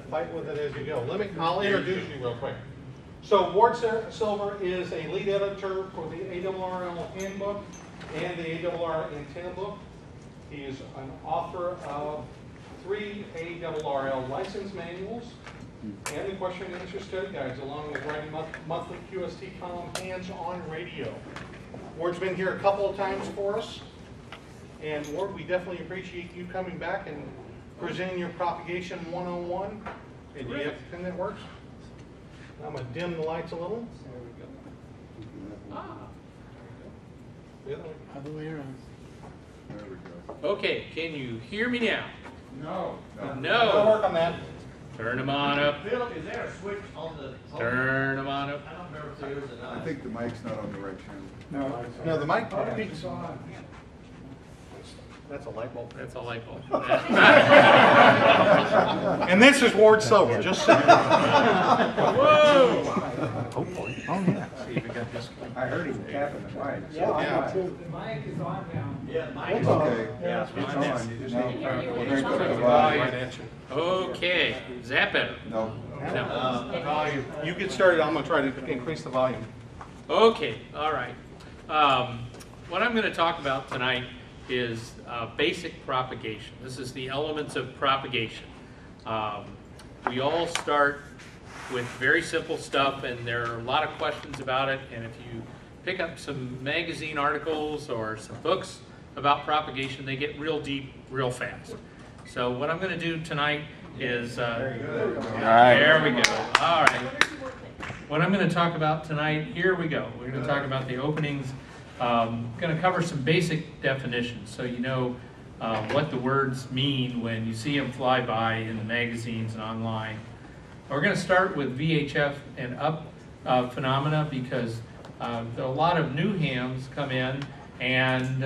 fight with it as you go. I'll introduce you real quick. So Ward Silver is a lead editor for the ARRL handbook and the ARRL antenna book. He is an author of 3 ARRL license manuals and the question and answer study guides, along with writing monthly QST column Hands-on Radio. Ward's been here a couple of times for us. And Ward, we definitely appreciate you coming back and presenting your Propagation 101. And do you have a pen that works? I'm going to dim the lights a little. There we go. Ah. The other way. Other way around. There we go. Okay, can you hear me now? No. I'll work on that. Turn them on up. Bill, is there a switch on the phone? Turn them on up. I don't remember if there is or not. I think the mic's not on the right channel. No, the mic peaks on. That's a light bulb. That's a light bulb. And this is Ward Silver, just saying. Whoa! Hopefully. Oh, yeah. See if we got this. I heard him tapping the mic. Yeah. I too. The mic is on now. Yeah, the mic It's is on. okay. Yeah, It's it's on. You just need to You're crank up the Right volume. at you. Okay, is that better? No. No. You get started. I'm going to try to increase the volume. Okay, all right. What I'm going to talk about tonight is basic propagation. This is the elements of propagation. We all start with very simple stuff, and there are a lot of questions about it, and if you pick up some magazine articles or some books about propagation, they get real deep real fast. So what I'm going to do tonight is, there we go. All right. What I'm going to talk about tonight, here we go. We're going to talk about the openings. Going to cover some basic definitions so you know what the words mean when you see them fly by in the magazines and online. We're going to start with VHF and up phenomena because there are a lot of new hams come in, and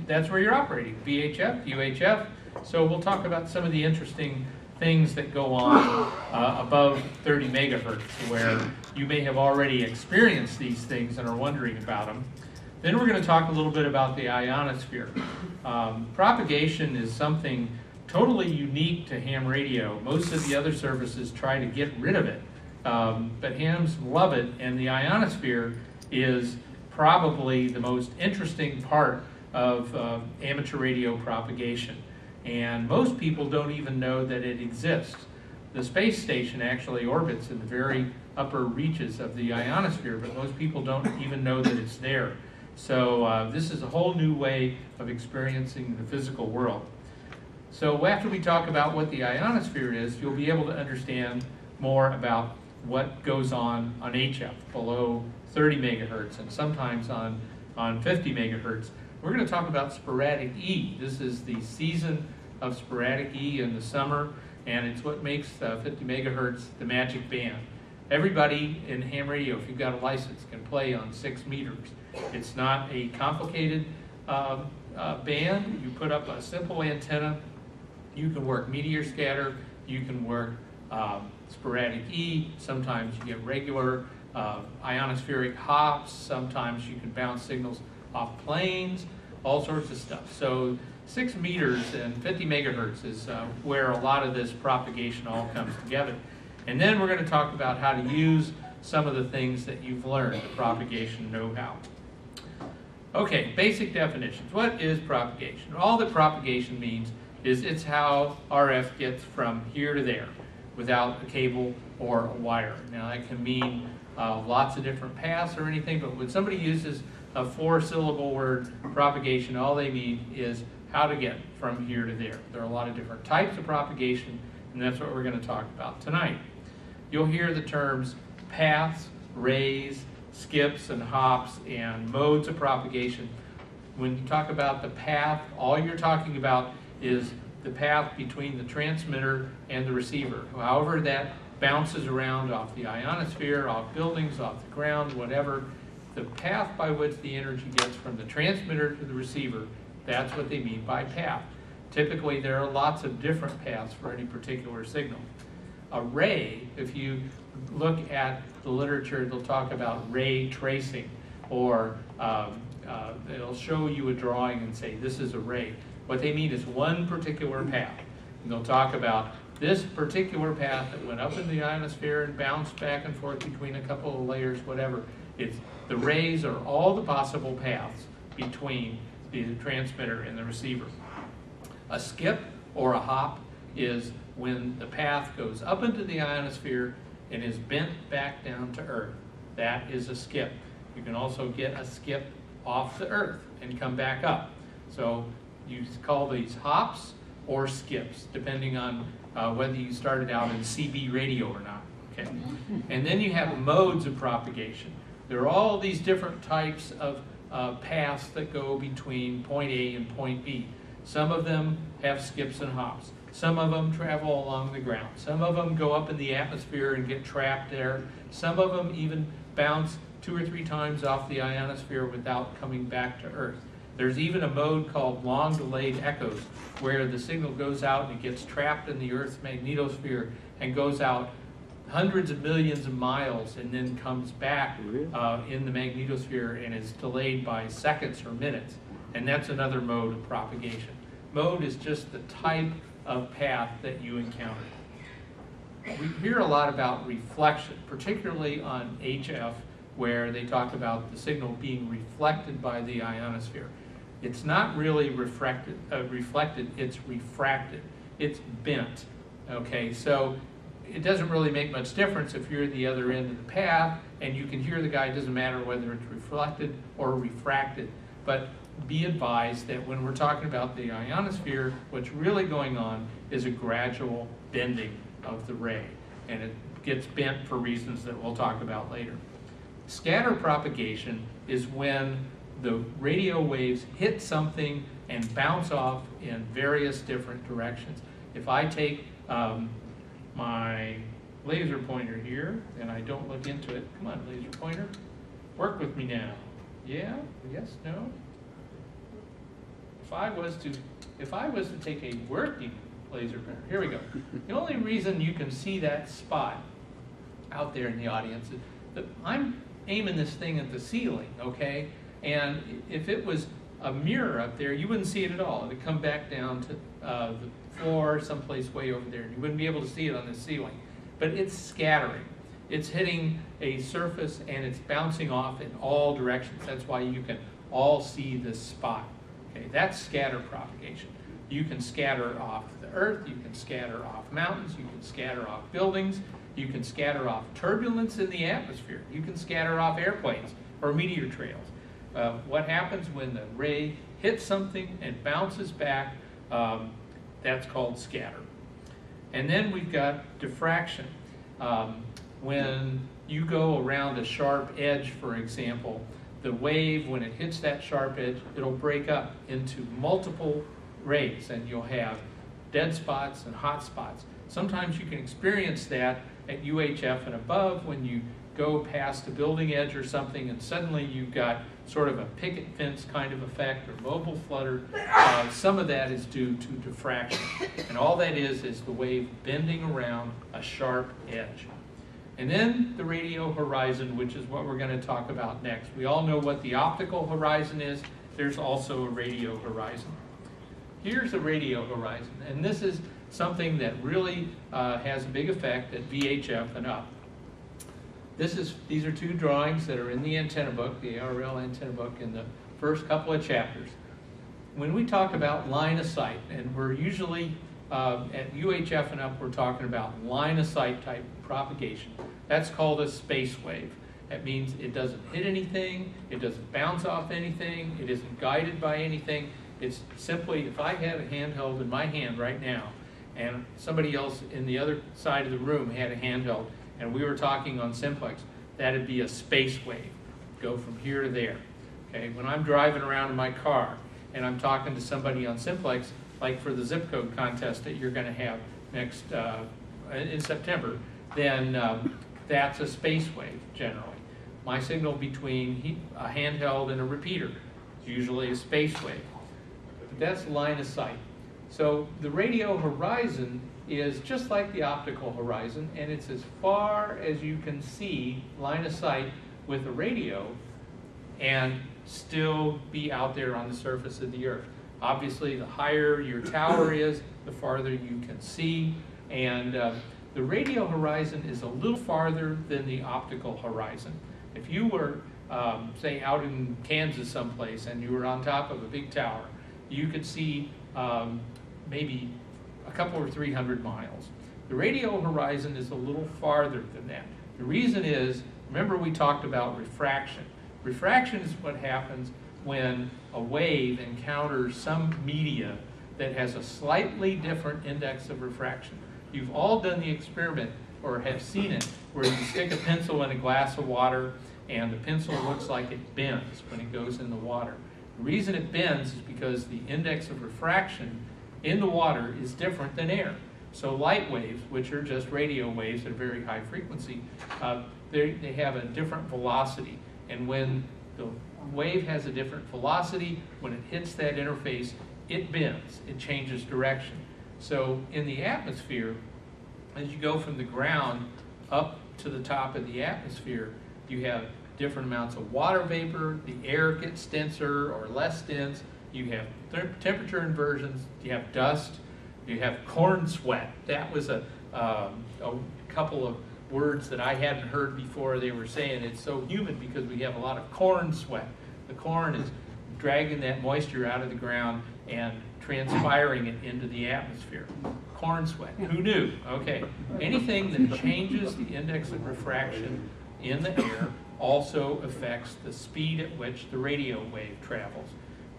that's where you're operating, VHF, UHF. So we'll talk about some of the interesting things that go on above 30 megahertz, where you may have already experienced these things and are wondering about them. Then we're going to talk a little bit about the ionosphere. Propagation is something totally unique to ham radio. Most of the other services try to get rid of it, but hams love it, and the ionosphere is probably the most interesting part of amateur radio propagation. And most people don't even know that it exists. The space station actually orbits in the very upper reaches of the ionosphere, but most people don't even know that it's there. So this is a whole new way of experiencing the physical world. So after we talk about what the ionosphere is, you'll be able to understand more about what goes on HF below 30 megahertz and sometimes on 50 megahertz. We're going to talk about Sporadic E. This is the season of Sporadic E in the summer, and it's what makes 50 megahertz the magic band. Everybody in ham radio, if you've got a license, can play on 6 meters. It's not a complicated band. You put up a simple antenna. You can work meteor scatter. You can work Sporadic E. Sometimes you get regular ionospheric hops. Sometimes you can bounce signals off planes, all sorts of stuff. So 6 meters and 50 megahertz is where a lot of this propagation all comes together. And then we're going to talk about how to use some of the things that you've learned, the propagation know-how. Okay, basic definitions. What is propagation? All that propagation means is it's how RF gets from here to there without a cable or a wire. Now that can mean lots of different paths or anything, but when somebody uses a 4-syllable word, propagation, all they mean is how to get from here to there. There are a lot of different types of propagation, and that's what we're going to talk about tonight. You'll hear the terms paths, rays, skips, and hops, and modes of propagation. When you talk about the path, all you're talking about is the path between the transmitter and the receiver. However that bounces around off the ionosphere, off buildings, off the ground, whatever, the path by which the energy gets from the transmitter to the receiver, that's what they mean by path. Typically, there are lots of different paths for any particular signal. A ray, if you look at the literature, they'll talk about ray tracing, or it'll show you a drawing and say, this is a ray. What they mean is one particular path. And they'll talk about This particular path that went up in the ionosphere and bounced back and forth between a couple of layers, whatever, the rays are all the possible paths between the transmitter and the receiver. A skip or a hop is when the path goes up into the ionosphere and is bent back down to Earth. That is a skip. You can also get a skip off the Earth and come back up. So you call these hops or skips, depending on whether you started out in CB radio or not. Okay. And then you have modes of propagation. There are all these different types of paths that go between point A and point B. Some of them have skips and hops. Some of them travel along the ground. Some of them go up in the atmosphere and get trapped there. Some of them even bounce 2 or 3 times off the ionosphere without coming back to Earth. There's even a mode called long delayed echoes, where the signal goes out and it gets trapped in the Earth's magnetosphere and goes out hundreds of millions of miles and then comes back in the magnetosphere and is delayed by seconds or minutes. And that's another mode of propagation. Mode is just the type of path that you encounter. We hear a lot about reflection, particularly on HF, where they talk about the signal being reflected by the ionosphere. It's not really reflected, it's refracted. It's bent, okay? So it doesn't really make much difference if you're at the other end of the path and you can hear the guy. It doesn't matter whether it's reflected or refracted. But be advised that when we're talking about the ionosphere, what's really going on is a gradual bending of the ray, and it gets bent for reasons that we'll talk about later. Scatter propagation is when the radio waves hit something and bounce off in various different directions. If I take my laser pointer here and I don't look into it, come on, laser pointer, work with me now. Yeah, yes, no? If I was to take a working laser pointer, here we go. The only reason you can see that spot out there in the audience is that I'm aiming this thing at the ceiling, okay? And if it was a mirror up there, you wouldn't see it at all. It would come back down to the floor, someplace way over there. You wouldn't be able to see it on the ceiling. But it's scattering. It's hitting a surface and it's bouncing off in all directions. That's why you can all see this spot. Okay, that's scatter propagation. You can scatter off the Earth, you can scatter off mountains, you can scatter off buildings, you can scatter off turbulence in the atmosphere, you can scatter off airplanes or meteor trails. What happens when the ray hits something and bounces back, that's called scatter. And then we've got diffraction. When you go around a sharp edge, for example, the wave, when it hits that sharp edge, it'll break up into multiple rays, and you'll have dead spots and hot spots. Sometimes you can experience that at UHF and above when you go past a building edge or something and suddenly you've got sort of a picket fence kind of effect or mobile flutter. Some of that is due to diffraction. And all that is the wave bending around a sharp edge. And then the radio horizon, which is what we're going to talk about next. We all know what the optical horizon is. There's also a radio horizon. Here's a radio horizon, and this is something that really has a big effect at VHF and up. These are 2 drawings that are in the antenna book, the ARL antenna book, in the first couple of chapters. When we talk about line of sight, and we're usually at UHF and up, we're talking about line of sight type propagation. That's called a space wave. That means it doesn't hit anything, it doesn't bounce off anything, it isn't guided by anything. It's simply, if I had a handheld in my hand right now, and somebody else in the other side of the room had a handheld, and we were talking on simplex, that'd be a space wave. Go from here to there. Okay, when I'm driving around in my car and I'm talking to somebody on simplex, like for the zip code contest that you're going to have next in September, then that's a space wave generally. My signal between a handheld and a repeater is usually a space wave. But that's line of sight. So the radio horizon is just like the optical horizon, and it's as far as you can see line of sight with a radio and still be out there on the surface of the Earth. Obviously, the higher your tower is, the farther you can see, And the radio horizon is a little farther than the optical horizon. If you were, say, out in Kansas someplace and you were on top of a big tower, you could see maybe a couple or 300 miles. The radio horizon is a little farther than that. The reason is, remember we talked about refraction. Refraction is what happens when a wave encounters some media that has a slightly different index of refraction. You've all done the experiment or have seen it where you stick a pencil in a glass of water and the pencil looks like it bends when it goes in the water. The reason it bends is because the index of refraction in the water is different than air. So light waves, which are just radio waves at a very high frequency, they have a different velocity. And when the wave has a different velocity, when it hits that interface, it bends, it changes direction. So in the atmosphere, as you go from the ground up to the top of the atmosphere, you have different amounts of water vapor, the air gets denser or less dense, you have temperature inversions, you have dust, you have corn sweat. That was a couple of words that I hadn't heard before. They were saying it's so humid because we have a lot of corn sweat. The corn is dragging that moisture out of the ground and transpiring it into the atmosphere. Corn sweat, who knew? Okay, anything that changes the index of refraction in the air also affects the speed at which the radio wave travels.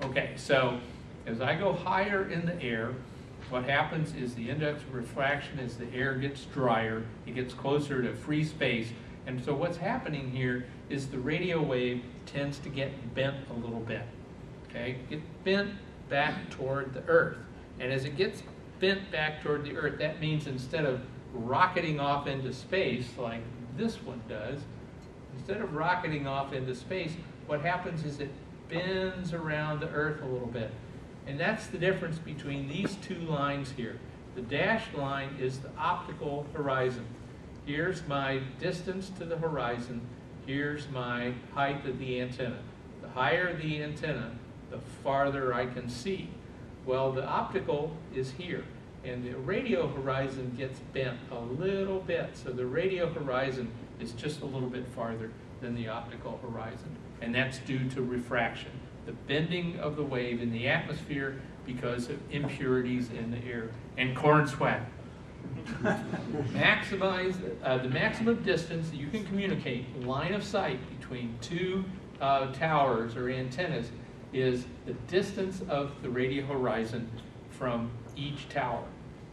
Okay, so as I go higher in the air, what happens is the index of refraction as the air gets drier, it gets closer to free space, and so what's happening here is the radio wave tends to get bent a little bit. Okay, get bent back toward the Earth, and as it gets bent back toward the Earth, that means instead of rocketing off into space like this one does, instead of rocketing off into space, what happens is it bends around the Earth a little bit. And that's the difference between these two lines here. The dashed line is the optical horizon. Here's my distance to the horizon. Here's my height of the antenna. The higher the antenna, the farther I can see. Well, the optical is here, and the radio horizon gets bent a little bit. So the radio horizon is just a little bit farther than the optical horizon, and that's due to refraction, the bending of the wave in the atmosphere because of impurities in the air and corn sweat. Maximize the maximum distance that you can communicate, line of sight between two towers or antennas, is the distance of the radio horizon from each tower.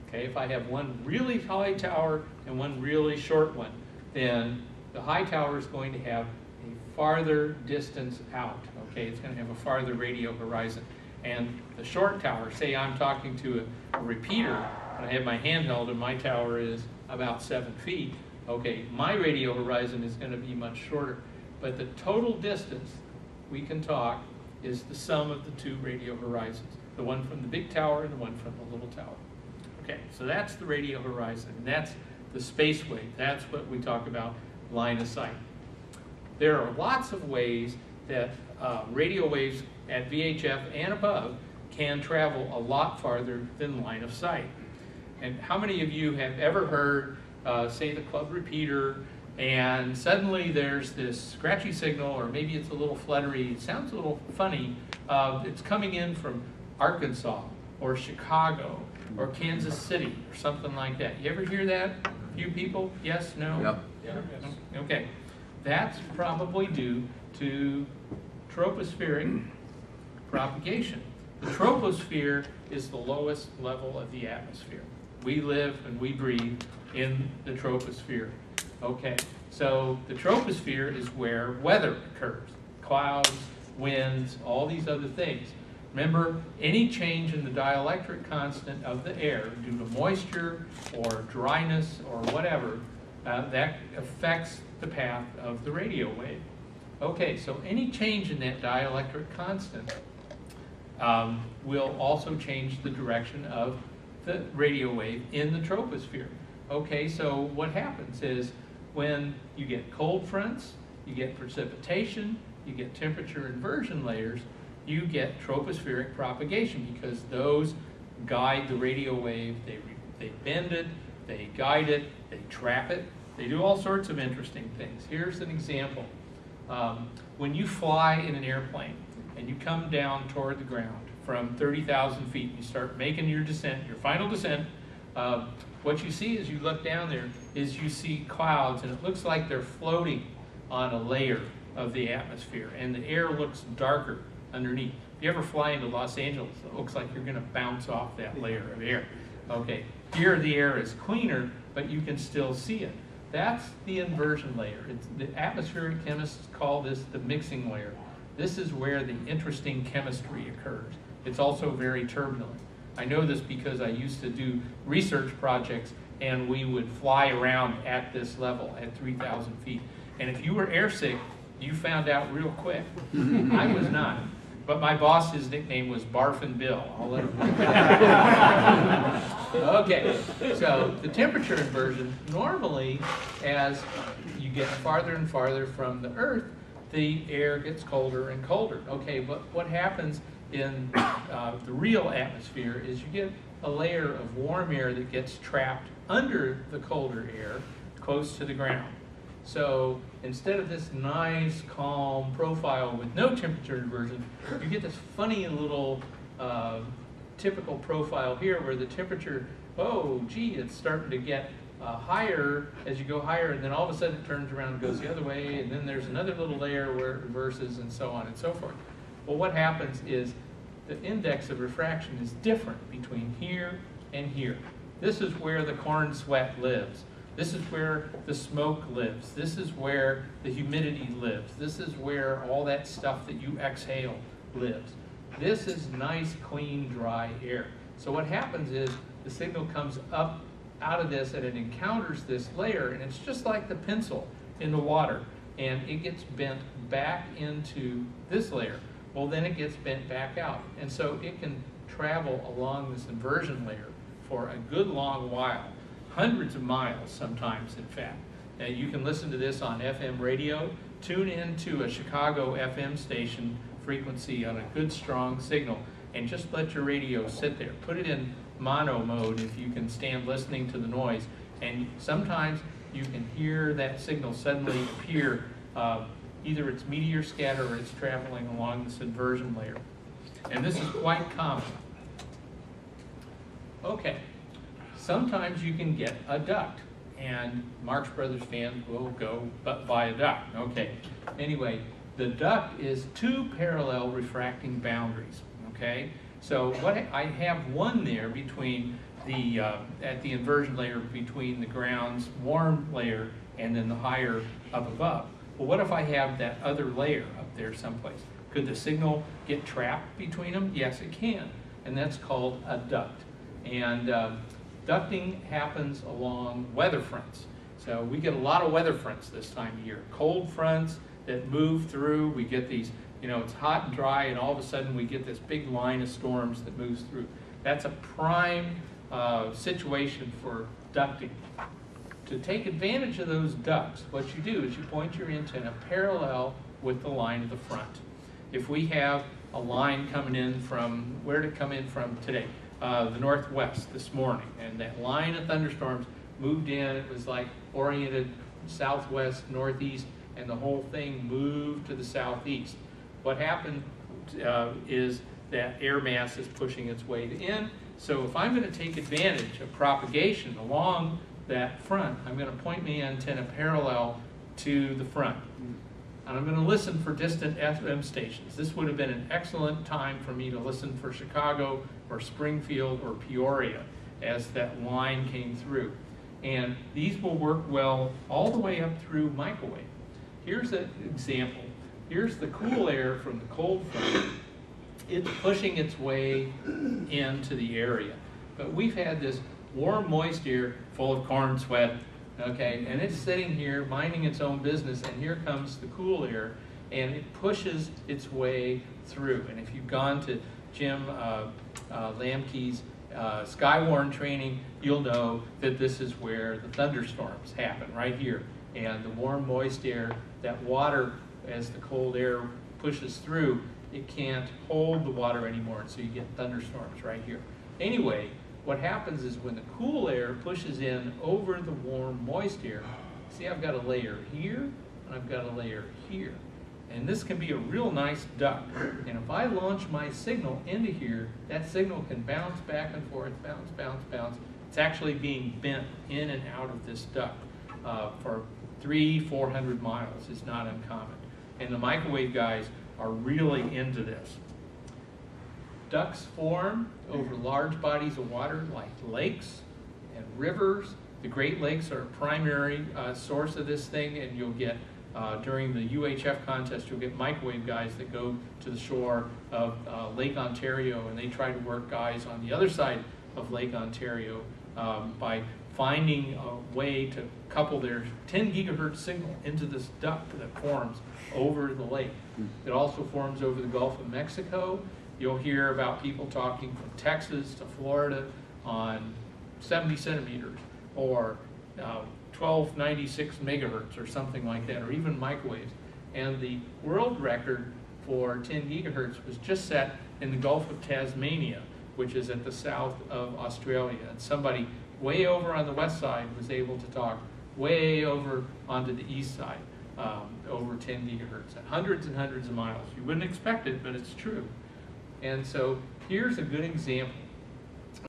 Okay, if I have one really high tower and one really short one, then the high tower is going to have a farther distance out. Okay, it's going to have a farther radio horizon. And the short tower, say I'm talking to a repeater, and I have my handheld and my tower is about 7 feet. Okay, my radio horizon is going to be much shorter. But the total distance we can talk is the sum of the two radio horizons, the one from the big tower and the one from the little tower. Okay, so that's the radio horizon, and that's the space wave. That's what we talk about, line of sight. There are lots of ways that radio waves at VHF and above can travel a lot farther than line of sight. And how many of you have ever heard, say, the club repeater, and suddenly there's this scratchy signal, or maybe it's a little fluttery, it sounds a little funny, it's coming in from Arkansas, or Chicago, or Kansas City, or something like that. You ever hear that? A few people? Yes? No? Yep. Okay. That's probably due to tropospheric propagation. The troposphere is the lowest level of the atmosphere. We live and we breathe in the troposphere. Okay, so the troposphere is where weather occurs. Clouds, winds, all these other things. Remember, any change in the dielectric constant of the air due to moisture or dryness or whatever, that affects the path of the radio wave. Okay, so any change in that dielectric constant will also change the direction of the radio wave in the troposphere. Okay, so what happens is when you get cold fronts, you get precipitation, you get temperature inversion layers, you get tropospheric propagation because those guide the radio wave, they bend it, they guide it, they trap it, they do all sorts of interesting things. Here's an example. When you fly in an airplane and you come down toward the ground from 30,000 feet, you start making your descent, your final descent, what you see as you look down there is you see clouds, and it looks like they're floating on a layer of the atmosphere, and the air looks darker underneath. If you ever fly into Los Angeles, it looks like you're going to bounce off that layer of air. Okay, here the air is cleaner, but you can still see it. That's the inversion layer. The atmospheric chemists call this the mixing layer. This is where the interesting chemistry occurs. It's also very turbulent. I know this because I used to do research projects, and we would fly around at this level at 3,000 feet. And if you were airsick, you found out real quick. I was not. But my boss, his nickname was Barfin' Bill. I'll let him know. Okay, so the temperature inversion, normally as you get farther and farther from the Earth, the air gets colder and colder. Okay, but what happens in the real atmosphere is you get a layer of warm air that gets trapped under the colder air close to the ground. So instead of this nice, calm profile with no temperature inversion, you get this funny little typical profile here where the temperature, oh, gee, it's starting to get higher as you go higher, and then all of a sudden it turns around and goes the other way, and then there's another little layer where it reverses, and so on and so forth. Well, what happens is the index of refraction is different between here and here. This is where the corn sweat lives. This is where the smoke lives. This is where the humidity lives. This is where all that stuff that you exhale lives. This is nice, clean, dry air. So what happens is the signal comes up out of this and it encounters this layer, and it's just like the pencil in the water, and it gets bent back into this layer. Well, then it gets bent back out, and so it can travel along this inversion layer for a good long while, hundreds of miles sometimes, in fact. Now, you can listen to this on FM radio. Tune into a Chicago FM station frequency on a good strong signal, and just let your radio sit there. Put it in mono mode if you can stand listening to the noise, and sometimes you can hear that signal suddenly appear. Either it's meteor scatter or it's traveling along this inversion layer. And this is quite common. Okay, sometimes you can get a duct, and Marx Brothers fans will go by a duct. Okay, anyway, the duct is two parallel refracting boundaries. Okay, so what I have one there between the at the inversion layer between the ground's warm layer and then the higher up above. Well, what if I have that other layer up there someplace? Could the signal get trapped between them? Yes, it can, and that's called a duct. And ducting happens along weather fronts. So we get a lot of weather fronts this time of year. Cold fronts that move through. We get these, you know, it's hot and dry, and all of a sudden we get this big line of storms that moves through. That's a prime situation for ducting. To take advantage of those ducts, what you do is you point your antenna parallel with the line of the front. If we have a line coming in from, where did it come in from today? The northwest this morning, and that line of thunderstorms moved in. It was like oriented southwest, northeast, and the whole thing moved to the southeast. What happened is that air mass is pushing its way in. So if I'm going to take advantage of propagation along that front, I'm going to point my antenna parallel to the front. And I'm going to listen for distant FM stations. This would have been an excellent time for me to listen for Chicago or Springfield or Peoria as that line came through. And these will work well all the way up through microwave. Here's an example. Here's the cool air from the cold front. It's pushing its way into the area. But we've had this warm, moist air full of corn sweat, okay, and it's sitting here minding its own business, and here comes the cool air, and it pushes its way through. And if you've gone to Jim Lamke's Skywarn training, you'll know that this is where the thunderstorms happen, right here. And the warm, moist air, that water, as the cold air pushes through, it can't hold the water anymore, and so you get thunderstorms right here. Anyway, what happens is when the cool air pushes in over the warm, moist air, see I've got a layer here, and I've got a layer here. And this can be a real nice duct. And if I launch my signal into here, that signal can bounce back and forth, bounce, bounce, bounce. It's actually being bent in and out of this duct for 300-400 miles. It's not uncommon. And the microwave guys are really into this. Ducts form over large bodies of water like lakes and rivers. The Great Lakes are a primary source of this thing, and you'll get during the UHF contest, you'll get microwave guys that go to the shore of Lake Ontario, and they try to work guys on the other side of Lake Ontario by finding a way to couple their 10 gigahertz signal into this duct that forms over the lake. It also forms over the Gulf of Mexico. You'll hear about people talking from Texas to Florida on 70 centimeters or 1296 megahertz or something like that, or even microwaves. And the world record for 10 gigahertz was just set in the Gulf of Tasmania, which is at the south of Australia. And somebody way over on the west side was able to talk way over onto the east side, over 10 gigahertz, at hundreds and hundreds of miles. You wouldn't expect it, but it's true. And so here's a good example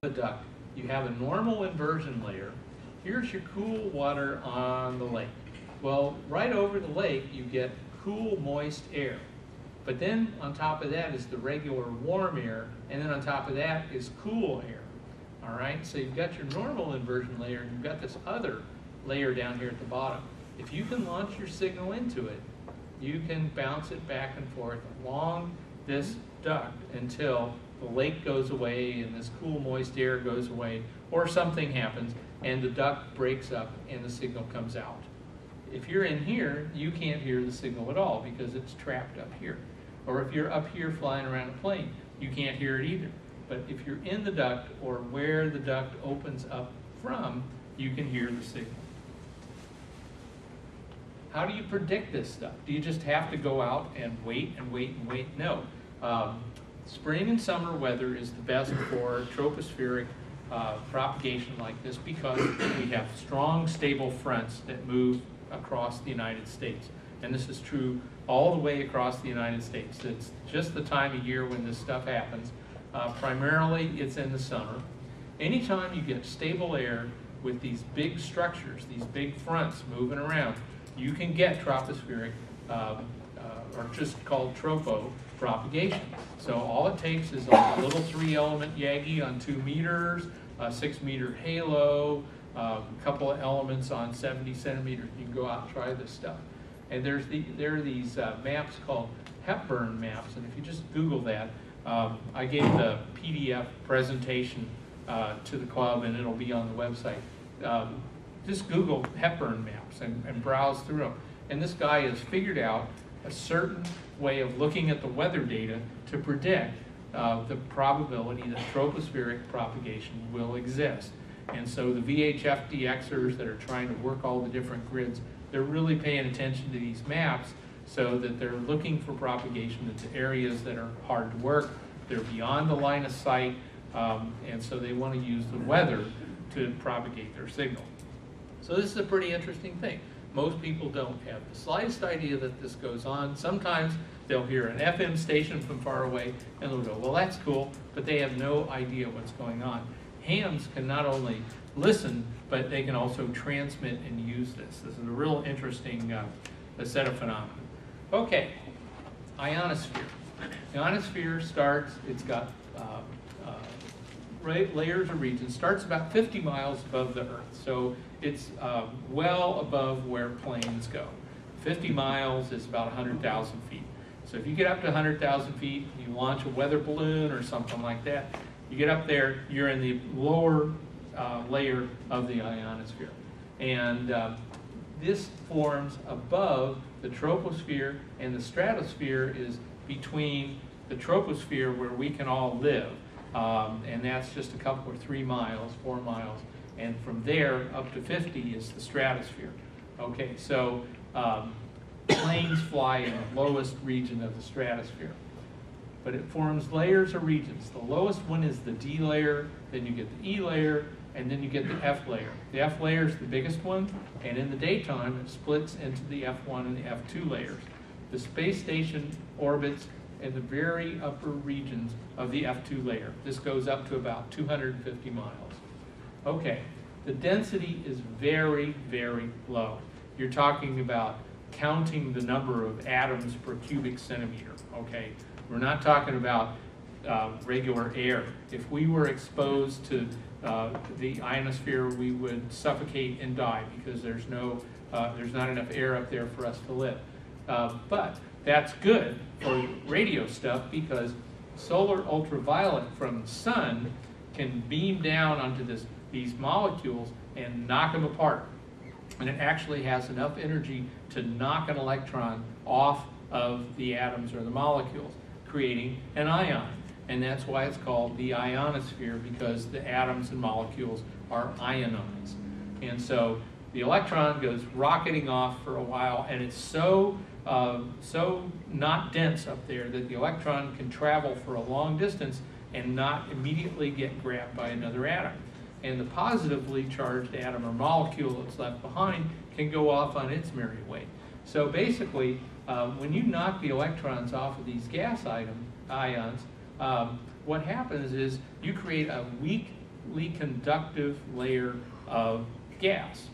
of a duct. You have a normal inversion layer. Here's your cool water on the lake. Well, right over the lake, you get cool, moist air. But then on top of that is the regular warm air, and then on top of that is cool air. All right, so you've got your normal inversion layer, and you've got this other layer down here at the bottom. If you can launch your signal into it, you can bounce it back and forth along this duct until the lake goes away and this cool, moist air goes away, or something happens and the duct breaks up and the signal comes out. If you're in here, you can't hear the signal at all because it's trapped up here. Or if you're up here flying around a plane, you can't hear it either. But if you're in the duct or where the duct opens up from, you can hear the signal. How do you predict this stuff? Do you just have to go out and wait and wait and wait? No. Spring and summer weather is the best for tropospheric propagation like this because we have strong, stable fronts that move across the United States. And this is true all the way across the United States. It's just the time of year when this stuff happens. Primarily, it's in the summer. Anytime you get stable air with these big structures, these big fronts moving around, you can get tropospheric, or just called tropo, propagation. So all it takes is a little 3-element Yagi on 2 meters, a 6-meter halo, a couple of elements on 70 centimeters. You can go out and try this stuff. And there are these maps called Hepburn maps, and if you just Google that, I gave the PDF presentation to the club, and it'll be on the website. Just Google Hepburn maps and browse through them. And this guy has figured out a certain way of looking at the weather data to predict the probability that tropospheric propagation will exist. And so the VHF DXers that are trying to work all the different grids, they're really paying attention to these maps so that they're looking for propagation into areas that are hard to work, they're beyond the line of sight, and so they want to use the weather to propagate their signal. So this is a pretty interesting thing. Most people don't have the slightest idea that this goes on. Sometimes they'll hear an FM station from far away and they'll go, well, that's cool, but they have no idea what's going on. Hams can not only listen, but they can also transmit and use this. This is a real interesting set of phenomena. Okay, ionosphere. The ionosphere starts, it's got layers of regions, starts about 50 miles above the Earth. So it's well above where planes go. 50 miles is about 100,000 feet. So if you get up to 100,000 feet, you launch a weather balloon or something like that, you get up there, you're in the lower layer of the ionosphere. And this forms above the troposphere, and the stratosphere is between the troposphere where we can all live. And that's just a couple or 3 miles, 4 miles. And from there up to 50 is the stratosphere. Okay, so planes fly in the lowest region of the stratosphere. but it forms layers or regions. The lowest one is the D layer, then you get the E layer, and then you get the F layer. The F layer is the biggest one, and in the daytime it splits into the F1 and the F2 layers. The space station orbits in the very upper regions of the F2 layer. This goes up to about 250 miles. Okay, the density is very, very low. You're talking about counting the number of atoms per cubic centimeter, okay? We're not talking about regular air. If we were exposed to the ionosphere, we would suffocate and die because there's not enough air up there for us to live. But that's good for radio stuff because solar ultraviolet from the sun can beam down onto these molecules and knock them apart. And it actually has enough energy to knock an electron off of the atoms or the molecules, creating an ion. And that's why it's called the ionosphere, because the atoms and molecules are ionized. And so the electron goes rocketing off for a while, and it's so not dense up there that the electron can travel for a long distance and not immediately get grabbed by another atom. And the positively charged atom or molecule that's left behind can go off on its merry way. So basically, when you knock the electrons off of these gas ions, what happens is you create a weakly conductive layer of gas.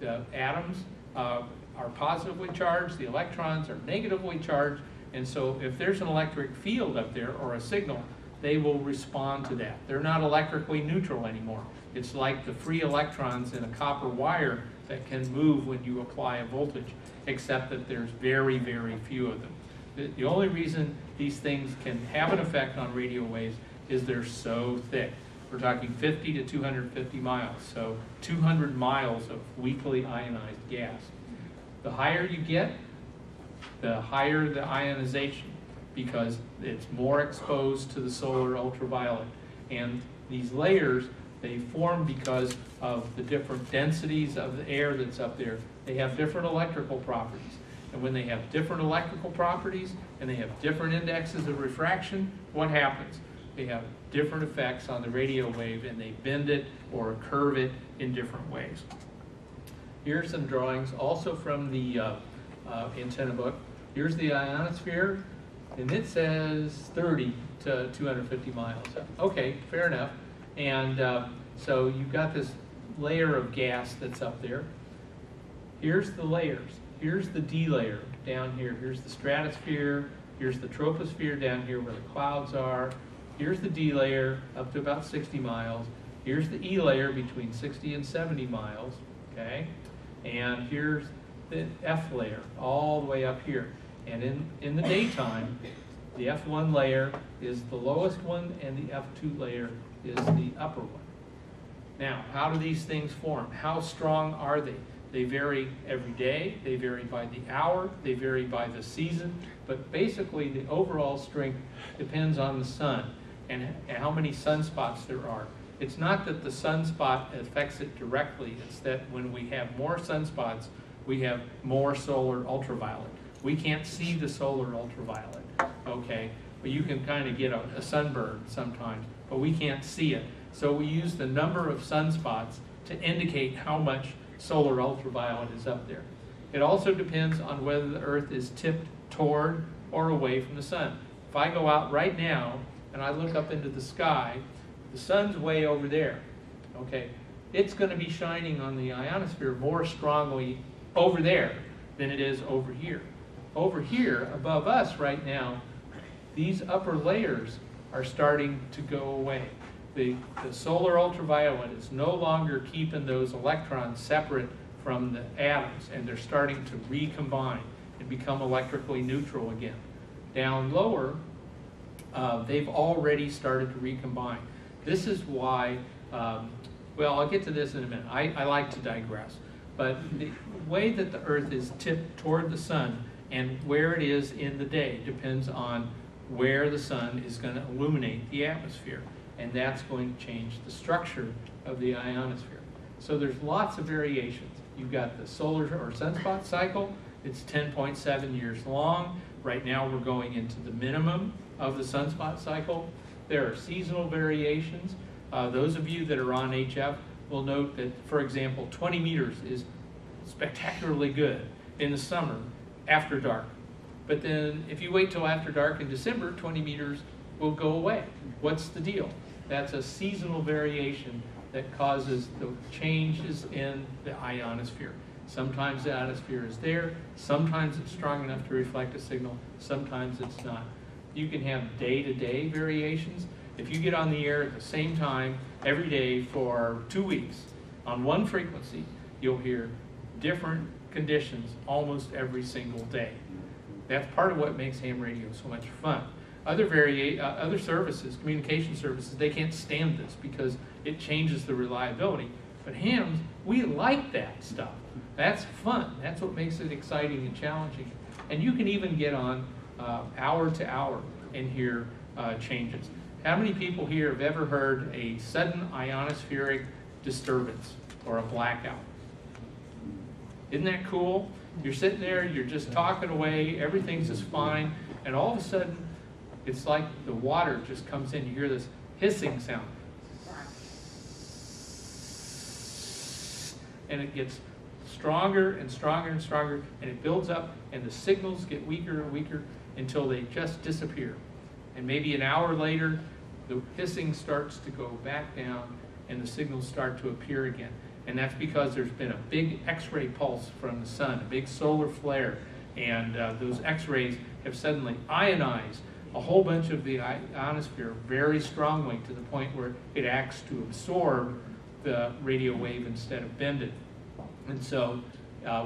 The atoms are positively charged, the electrons are negatively charged, and so if there's an electric field up there or a signal, they will respond to that. They're not electrically neutral anymore. It's like the free electrons in a copper wire that can move when you apply a voltage, except that there's very, very few of them. The only reason these things can have an effect on radio waves is they're so thick. We're talking 50 to 250 miles, so 200 miles of weakly ionized gas. The higher you get, the higher the ionization, because it's more exposed to the solar ultraviolet. And these layers, they form because of the different densities of the air that's up there. They have different electrical properties. And when they have different electrical properties and they have different indexes of refraction, what happens? They have different effects on the radio wave, and they bend it or curve it in different ways. Here's some drawings also from the antenna book. Here's the ionosphere, and it says 30 to 250 miles. Okay, fair enough. And so you've got this layer of gas that's up there. Here's the layers. Here's the D layer down here. Here's the stratosphere. Here's the troposphere down here where the clouds are. Here's the D layer up to about 60 miles. Here's the E layer between 60 and 70 miles, okay? And here's the F layer all the way up here. And in the daytime, the F1 layer is the lowest one and the F2 layer is the upper one. Now, how do these things form? How strong are they? They vary every day, they vary by the hour, they vary by the season, but basically the overall strength depends on the sun and how many sunspots there are. It's not that the sunspot affects it directly, it's that when we have more sunspots, we have more solar ultraviolet. We can't see the solar ultraviolet, okay? But you can kind of get a sunburn sometimes, but we can't see it. So we use the number of sunspots to indicate how much solar ultraviolet is up there. It also depends on whether the Earth is tipped toward or away from the sun. If I go out right now and I look up into the sky, the sun's way over there, okay? It's going to be shining on the ionosphere more strongly over there than it is over here. Over here, above us right now, these upper layers are starting to go away. The solar ultraviolet is no longer keeping those electrons separate from the atoms, and they're starting to recombine and become electrically neutral again. Down lower, they've already started to recombine. This is why, well, I'll get to this in a minute. I like to digress. But the way that the Earth is tipped toward the sun and where it is in the day depends on where the sun is going to illuminate the atmosphere. And that's going to change the structure of the ionosphere. So there's lots of variations. You've got the solar or sunspot cycle. It's 10.7 years long. Right now we're going into the minimum of the sunspot cycle. There are seasonal variations. Those of you that are on HF will note that, for example, 20 meters is spectacularly good in the summer after dark. But then if you wait till after dark in December, 20 meters will go away. What's the deal? That's a seasonal variation that causes the changes in the ionosphere. Sometimes the ionosphere is there, sometimes it's strong enough to reflect a signal, sometimes it's not. You can have day-to-day variations. If you get on the air at the same time every day for 2 weeks on one frequency, you'll hear different conditions almost every single day. That's part of what makes ham radio so much fun. Other services, communication services, they can't stand this because it changes the reliability. But hams, we like that stuff. That's fun. That's what makes it exciting and challenging. And you can even get on hour to hour and hear changes. How many people here have ever heard a sudden ionospheric disturbance or a blackout? Isn't that cool? You're sitting there, you're just talking away, everything's just fine, and all of a sudden, it's like the water just comes in. You hear this hissing sound. And it gets stronger and stronger and stronger, and it builds up, and the signals get weaker and weaker until they just disappear. And maybe an hour later, the hissing starts to go back down, and the signals start to appear again. And that's because there's been a big X-ray pulse from the sun, a big solar flare, and those X-rays have suddenly ionized a whole bunch of the ionosphere very strongly to the point where it acts to absorb the radio wave instead of bend it. And so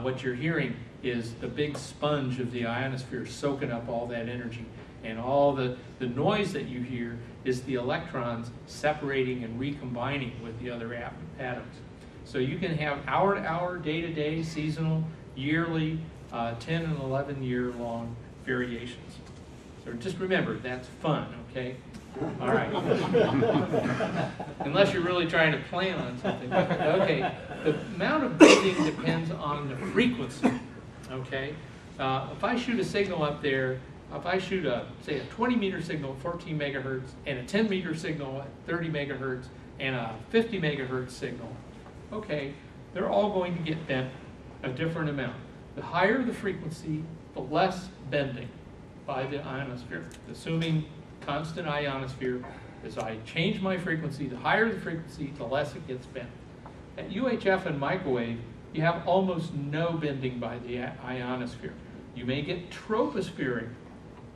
what you're hearing is the big sponge of the ionosphere soaking up all that energy. And all the noise that you hear is the electrons separating and recombining with the other atoms. So you can have hour-to-hour, day-to-day, seasonal, yearly, 10 and 11 year long variations. So just remember, that's fun, okay? All right. Unless you're really trying to plan on something. Okay, the amount of bending depends on the frequency, okay? If I shoot a signal up there, if I shoot say a 20 meter signal at 14 megahertz and a 10 meter signal at 30 megahertz and a 50 megahertz signal, okay, they're all going to get bent a different amount. The higher the frequency, the less bending by the ionosphere. Assuming constant ionosphere, as I change my frequency, the higher the frequency, the less it gets bent. At UHF and microwave, you have almost no bending by the ionosphere. You may get tropospheric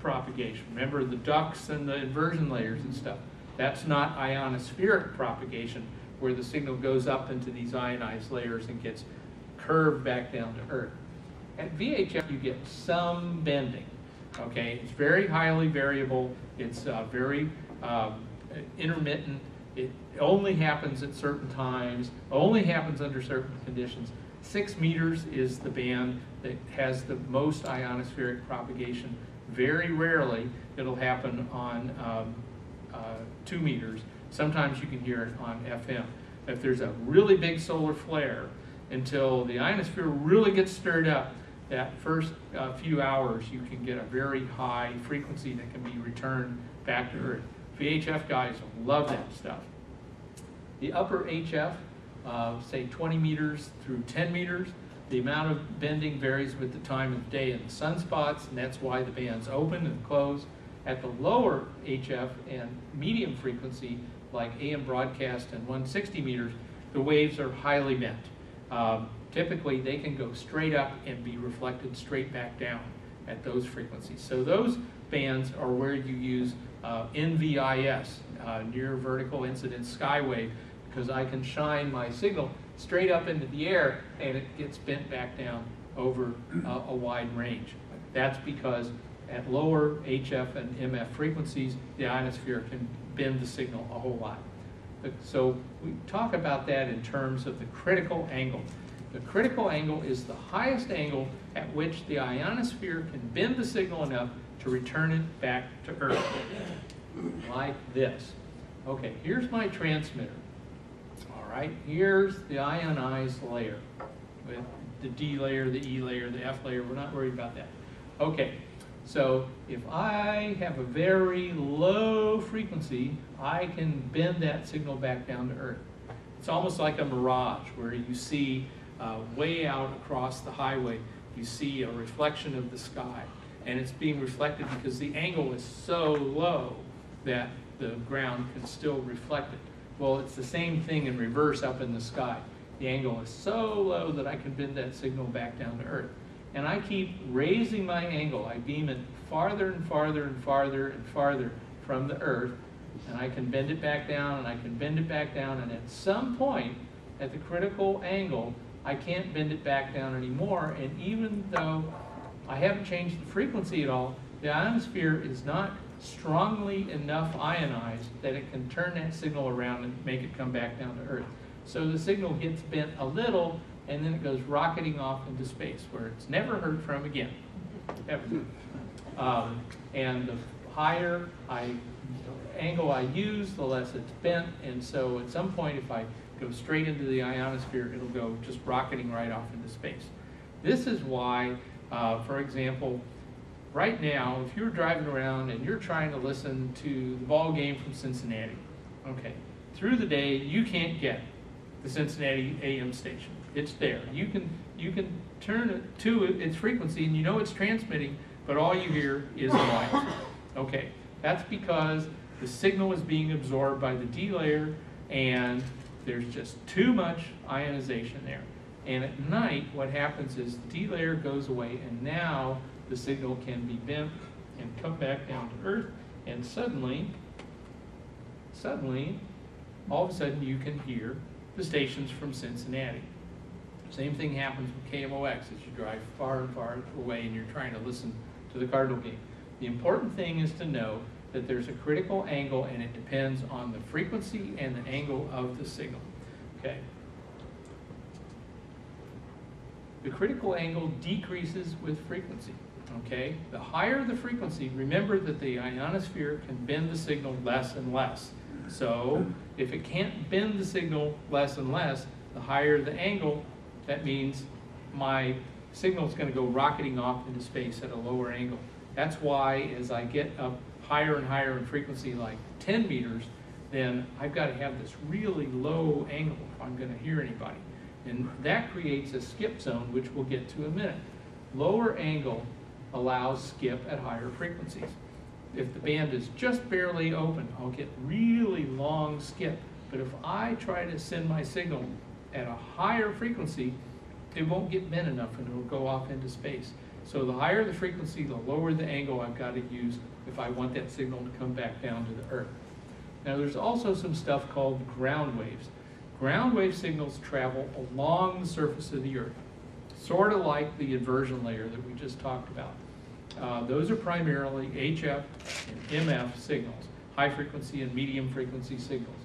propagation. Remember the ducts and the inversion layers and stuff. That's not ionospheric propagation, where the signal goes up into these ionized layers and gets curved back down to Earth. At VHF, you get some bending. Okay, it's very highly variable. It's very intermittent. It only happens at certain times, only happens under certain conditions. 6 meters is the band that has the most ionospheric propagation. Very rarely it'll happen on 2 meters. Sometimes you can hear it on FM. If there's a really big solar flare, until the ionosphere really gets stirred up, that first few hours you can get a very high frequency that can be returned back to Earth. VHF guys love that stuff. The upper HF, say 20 meters through 10 meters, the amount of bending varies with the time of day and the sunspots, and that's why the bands open and close. At the lower HF and medium frequency, like AM broadcast and 160 meters, the waves are highly bent. Typically, they can go straight up and be reflected straight back down at those frequencies. So those bands are where you use NVIS, near vertical incidence skywave, because I can shine my signal straight up into the air and it gets bent back down over a wide range. That's because at lower HF and MF frequencies, the ionosphere can bend the signal a whole lot. So we talk about that in terms of the critical angle. The critical angle is the highest angle at which the ionosphere can bend the signal enough to return it back to Earth, like this. Okay, here's my transmitter. All right, here's the ionized layer with the D layer, the E layer, the F layer. We're not worried about that. Okay, So if I have a very low frequency, I can bend that signal back down to Earth. It's almost like a mirage where you see way out across the highway, you see a reflection of the sky. And it's being reflected because the angle is so low that the ground can still reflect it. Well, it's the same thing in reverse up in the sky. The angle is so low that I can bend that signal back down to Earth. And I keep raising my angle. I beam it farther and farther and farther and farther from the Earth, and I can bend it back down, and I can bend it back down, and at some point, at the critical angle, I can't bend it back down anymore, and even though I haven't changed the frequency at all, the ionosphere is not strongly enough ionized that it can turn that signal around and make it come back down to Earth. So the signal gets bent a little, and then it goes rocketing off into space, where it's never heard from again, ever. And the higher angle I use, the less it's bent, and so at some point, if I go straight into the ionosphere, it'll go just rocketing right off into space. This is why, for example, right now, if you're driving around and you're trying to listen to the ball game from Cincinnati, okay, through the day, you can't get the Cincinnati AM station. It's there. You can turn it to its frequency, and you know it's transmitting, but all you hear is noise. Okay, that's because the signal is being absorbed by the D layer, and there's just too much ionization there. And at night, what happens is the D layer goes away, and now the signal can be bent and come back down to Earth, and suddenly, all of a sudden, you can hear the stations from Cincinnati. Same thing happens with N0AX as you drive far and far away and you're trying to listen to the Cardinal game. The important thing is to know that there's a critical angle, and it depends on the frequency and the angle of the signal. Okay. The critical angle decreases with frequency. Okay. The higher the frequency, remember that the ionosphere can bend the signal less and less. So if it can't bend the signal less and less, the higher the angle, that means my signal is going to go rocketing off into space at a lower angle. That's why as I get up higher and higher in frequency, like 10 meters, then I've got to have this really low angle if I'm going to hear anybody. And that creates a skip zone, which we'll get to in a minute. Lower angle allows skip at higher frequencies. If the band is just barely open, I'll get really long skip. But if I try to send my signal at a higher frequency, it won't get bent enough and it'll go off into space. So the higher the frequency, the lower the angle I've got to use if I want that signal to come back down to the Earth. Now there's also some stuff called ground waves. Ground wave signals travel along the surface of the Earth, sort of like the inversion layer that we just talked about. Those are primarily HF and MF signals, high frequency and medium frequency signals.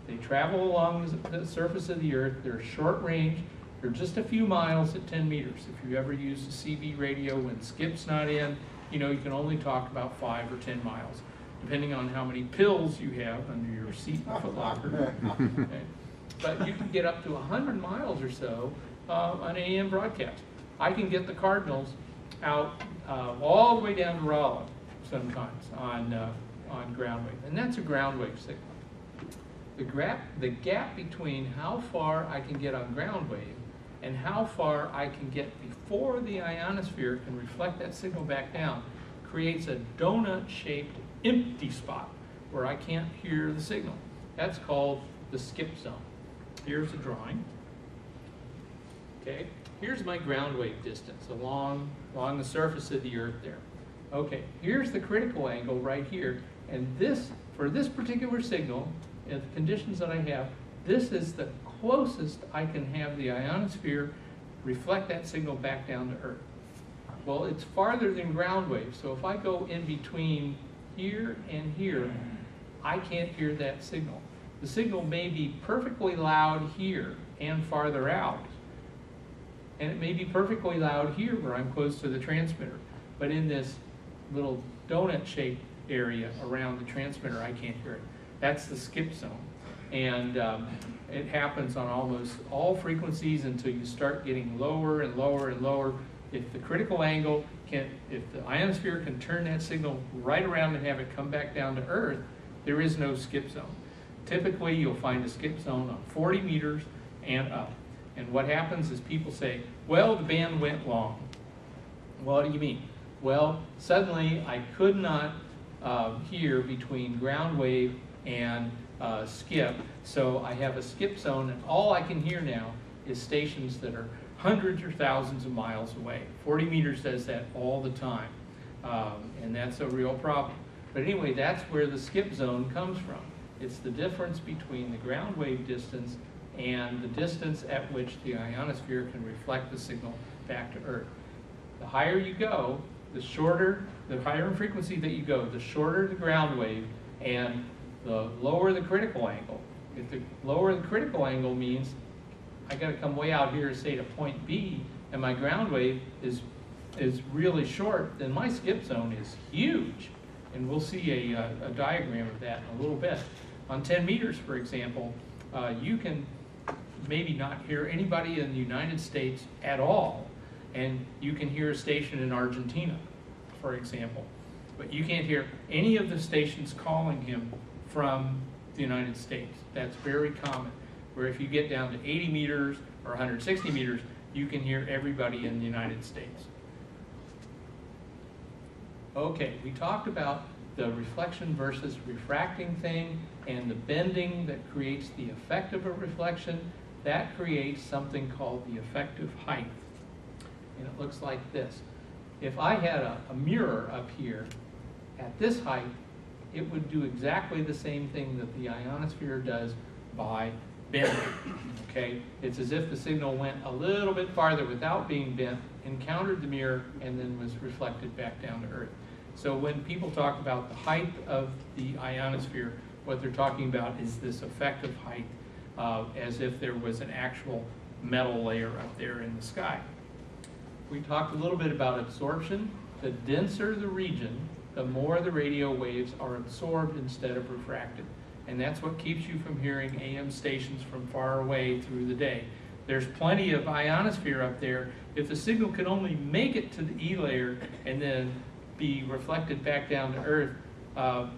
They travel along the surface of the Earth. They're short range. They're just a few miles at 10 meters. If you ever use a CB radio when skip's not in, you know you can only talk about 5 or 10 miles, depending on how many pills you have under your seat in the footlocker. Okay. But you can get up to 100 miles or so on an AM broadcast. I can get the Cardinals out all the way down to Raleigh sometimes on ground wave, and that's a ground wave signal. The gap between how far I can get on ground wave and how far I can get before the ionosphere can reflect that signal back down creates a donut-shaped empty spot where I can't hear the signal. That's called the skip zone. Here's a drawing. Okay, here's my ground wave distance along the surface of the Earth there. Okay, here's the critical angle right here, and for this particular signal, and the conditions that I have, this is the closest I can have the ionosphere reflect that signal back down to Earth. Well, it's farther than ground wave, so if I go in between here and here, I can't hear that signal. The signal may be perfectly loud here and farther out, and it may be perfectly loud here where I'm close to the transmitter, but in this little donut-shaped area around the transmitter, I can't hear it. That's the skip zone. And it happens on almost all frequencies until you start getting lower and lower and lower. If the critical angle if the ionosphere can turn that signal right around and have it come back down to Earth, there is no skip zone. Typically, you'll find a skip zone on 40 meters and up. And what happens is people say, well, the band went long. What do you mean? Well, suddenly I could not hear between ground wave and skip, so I have a skip zone, and all I can hear now is stations that are hundreds or thousands of miles away. 40 meters does that all the time, and that's a real problem. But anyway, that's where the skip zone comes from. It's the difference between the ground wave distance and the distance at which the ionosphere can reflect the signal back to Earth. The higher you go, the higher in frequency that you go, the shorter the ground wave and the lower the critical angle. If the lower the critical angle means I got to come way out here, say to point B, and my ground wave is really short, then my skip zone is huge. And we'll see a diagram of that in a little bit. On 10 meters, for example, you can maybe not hear anybody in the United States at all, and you can hear a station in Argentina, for example. But you can't hear any of the stations calling him from the United States. That's very common. Where if you get down to 80 meters or 160 meters, you can hear everybody in the United States. Okay, we talked about the reflection versus refracting thing and the bending that creates the effect of a reflection. That creates something called the effective height. And it looks like this. If I had a mirror up here at this height, it would do exactly the same thing that the ionosphere does by bending. Okay? It's as if the signal went a little bit farther without being bent, encountered the mirror, and then was reflected back down to Earth. So when people talk about the height of the ionosphere, what they're talking about is this effective height, as if there was an actual metal layer up there in the sky. We talked a little bit about absorption. The denser the region, the more the radio waves are absorbed instead of refracted. And that's what keeps you from hearing AM stations from far away through the day. There's plenty of ionosphere up there. If the signal could only make it to the E layer and then be reflected back down to Earth,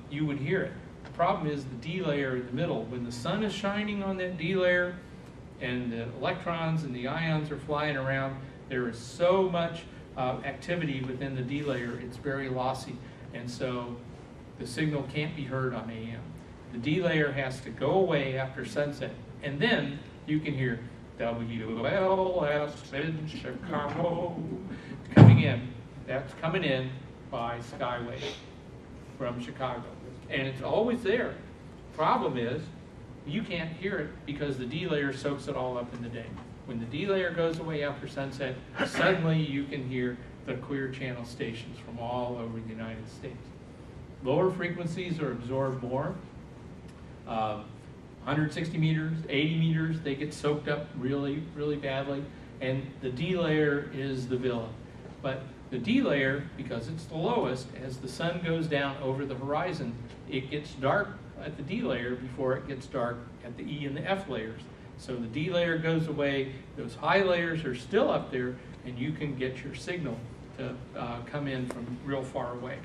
you would hear it. The problem is the D layer in the middle. When the sun is shining on that D layer and the electrons and the ions are flying around, there is so much activity within the D layer, it's very lossy. And so the signal can't be heard on AM. The D layer has to go away after sunset, and then you can hear WLS in Chicago coming in. That's coming in by Skyway from Chicago. And it's always there. Problem is, you can't hear it because the D layer soaks it all up in the day. When the D layer goes away after sunset, suddenly you can hear the clear channel stations from all over the United States. Lower frequencies are absorbed more. 160 meters, 80 meters, they get soaked up really, really badly. And the D layer is the villain. But the D layer, because it's the lowest, as the sun goes down over the horizon, it gets dark at the D layer before it gets dark at the E and the F layers. So the D layer goes away, those high layers are still up there, and you can get your signal to come in from real far away.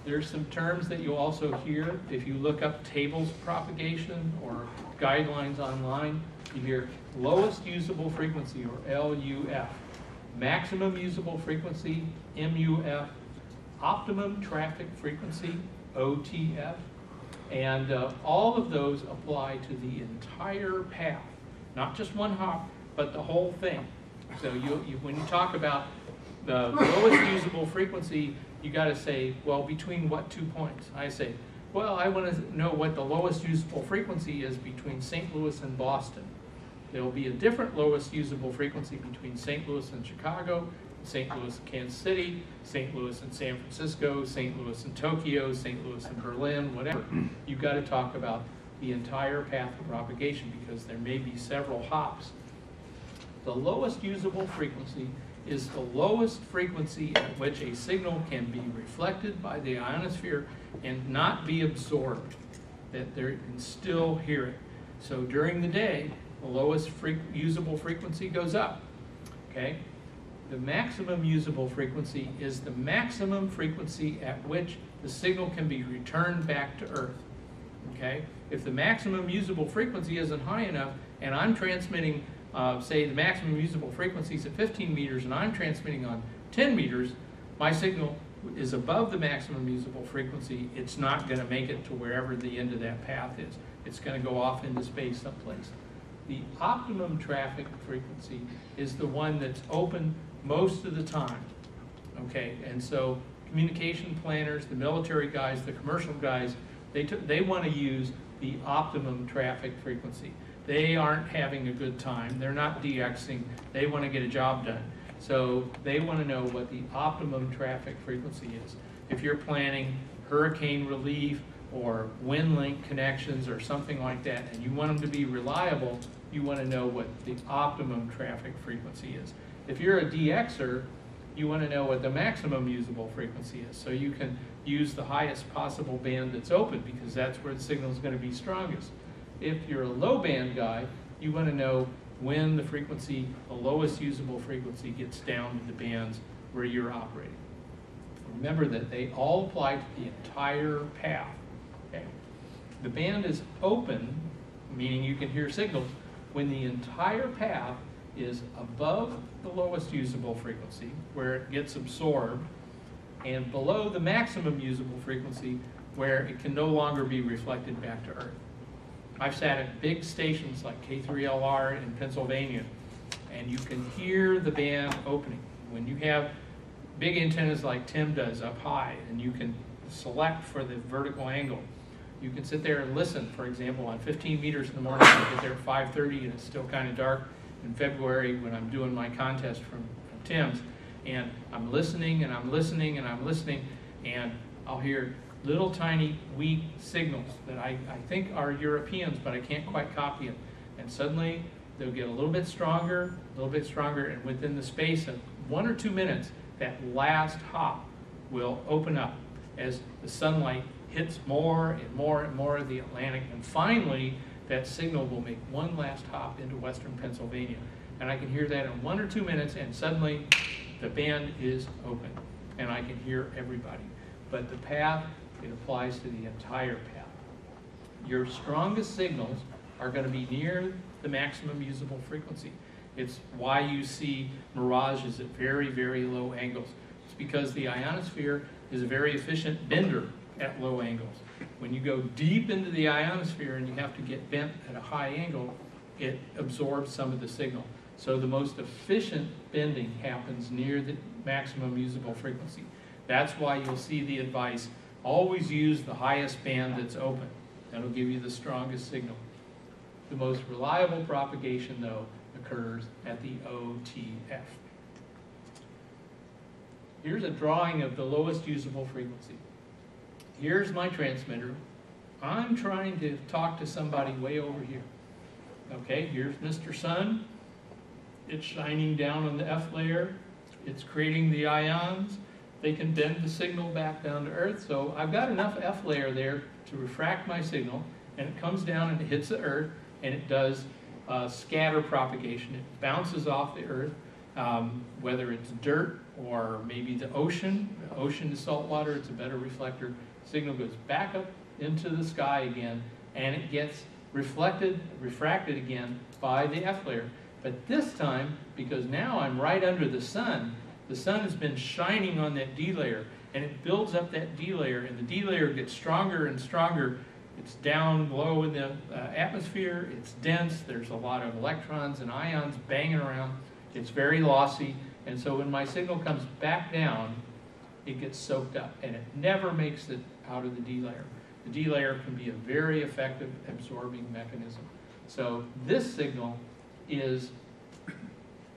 There's some terms that you'll also hear if you look up tables propagation or guidelines online. You hear lowest usable frequency, or LUF, maximum usable frequency, MUF, optimum traffic frequency, OTF, and all of those apply to the entire path, not just one hop, but the whole thing. So when you talk about the lowest usable frequency, you got to say, well, between what 2 points? I say, well, I want to know what the lowest usable frequency is between St. Louis and Boston. There will be a different lowest usable frequency between St. Louis and Chicago, St. Louis and Kansas City, St. Louis and San Francisco, St. Louis and Tokyo, St. Louis and Berlin, whatever. You've got to talk about the entire path of propagation because there may be several hops. The lowest usable frequency is the lowest frequency at which a signal can be reflected by the ionosphere and not be absorbed, that they can still hear it. So during the day, the lowest usable frequency goes up, okay? The maximum usable frequency is the maximum frequency at which the signal can be returned back to Earth. Okay? If the maximum usable frequency isn't high enough, and I'm transmitting, say the maximum usable frequency is at 15 meters, and I'm transmitting on 10 meters, my signal is above the maximum usable frequency. It's not going to make it to wherever the end of that path is. It's going to go off into space someplace. The optimum traffic frequency is the one that's open most of the time. Okay, and so communication planners, the military guys, the commercial guys, they want to use the optimum traffic frequency. They aren't having a good time. They're not DXing. They want to get a job done. So they want to know what the optimum traffic frequency is. If you're planning hurricane relief or wind link connections or something like that, and you want them to be reliable, you want to know what the optimum traffic frequency is. If you're a DXer, you want to know what the maximum usable frequency is, so you can use the highest possible band that's open, because that's where the signal is going to be strongest. If you're a low band guy, you want to know when the frequency, the lowest usable frequency, gets down to the bands where you're operating. Remember that they all apply to the entire path. Okay? The band is open, meaning you can hear signals, when the entire path is above the lowest usable frequency, where it gets absorbed, and below the maximum usable frequency, where it can no longer be reflected back to Earth. I've sat at big stations like K3LR in Pennsylvania, and you can hear the band opening. When you have big antennas like Tim does up high, and you can select for the vertical angle, you can sit there and listen. For example, on 15 meters in the morning, I get there at 5:30 and it's still kind of dark in February when I'm doing my contest from Tim's, and I'm listening and I'm listening and I'm listening, and I'll hear little tiny weak signals that I think are Europeans, but I can't quite copy them. And suddenly they'll get a little bit stronger, and within the space of 1 or 2 minutes, that last hop will open up as the sunlight hits more and more and more of the Atlantic, and finally that signal will make one last hop into western Pennsylvania. And I can hear that in 1 or 2 minutes, and suddenly the band is open, and I can hear everybody. But the path, it applies to the entire path. Your strongest signals are going to be near the maximum usable frequency. It's why you see mirages at very, very low angles. It's because the ionosphere is a very efficient bender at low angles. When you go deep into the ionosphere and you have to get bent at a high angle, it absorbs some of the signal. So the most efficient bending happens near the maximum usable frequency. That's why you'll see the advice, always use the highest band that's open. That'll give you the strongest signal. The most reliable propagation, though, occurs at the OTF. Here's a drawing of the lowest usable frequency. Here's my transmitter. I'm trying to talk to somebody way over here. Okay, here's Mr. Sun. It's shining down on the F layer. It's creating the ions. They can bend the signal back down to Earth. So I've got enough F layer there to refract my signal, and it comes down and it hits the Earth, and it does scatter propagation. It bounces off the Earth, whether it's dirt or maybe the ocean. The ocean is salt water, it's a better reflector. Signal goes back up into the sky again, and it gets refracted again by the F layer. But this time, because now I'm right under the sun has been shining on that D layer, and it builds up that D layer, and the D layer gets stronger and stronger. It's down low in the atmosphere, it's dense, there's a lot of electrons and ions banging around, it's very lossy, and so when my signal comes back down, it gets soaked up, and it never makes it out of the D layer. The D layer can be a very effective absorbing mechanism. So this signal is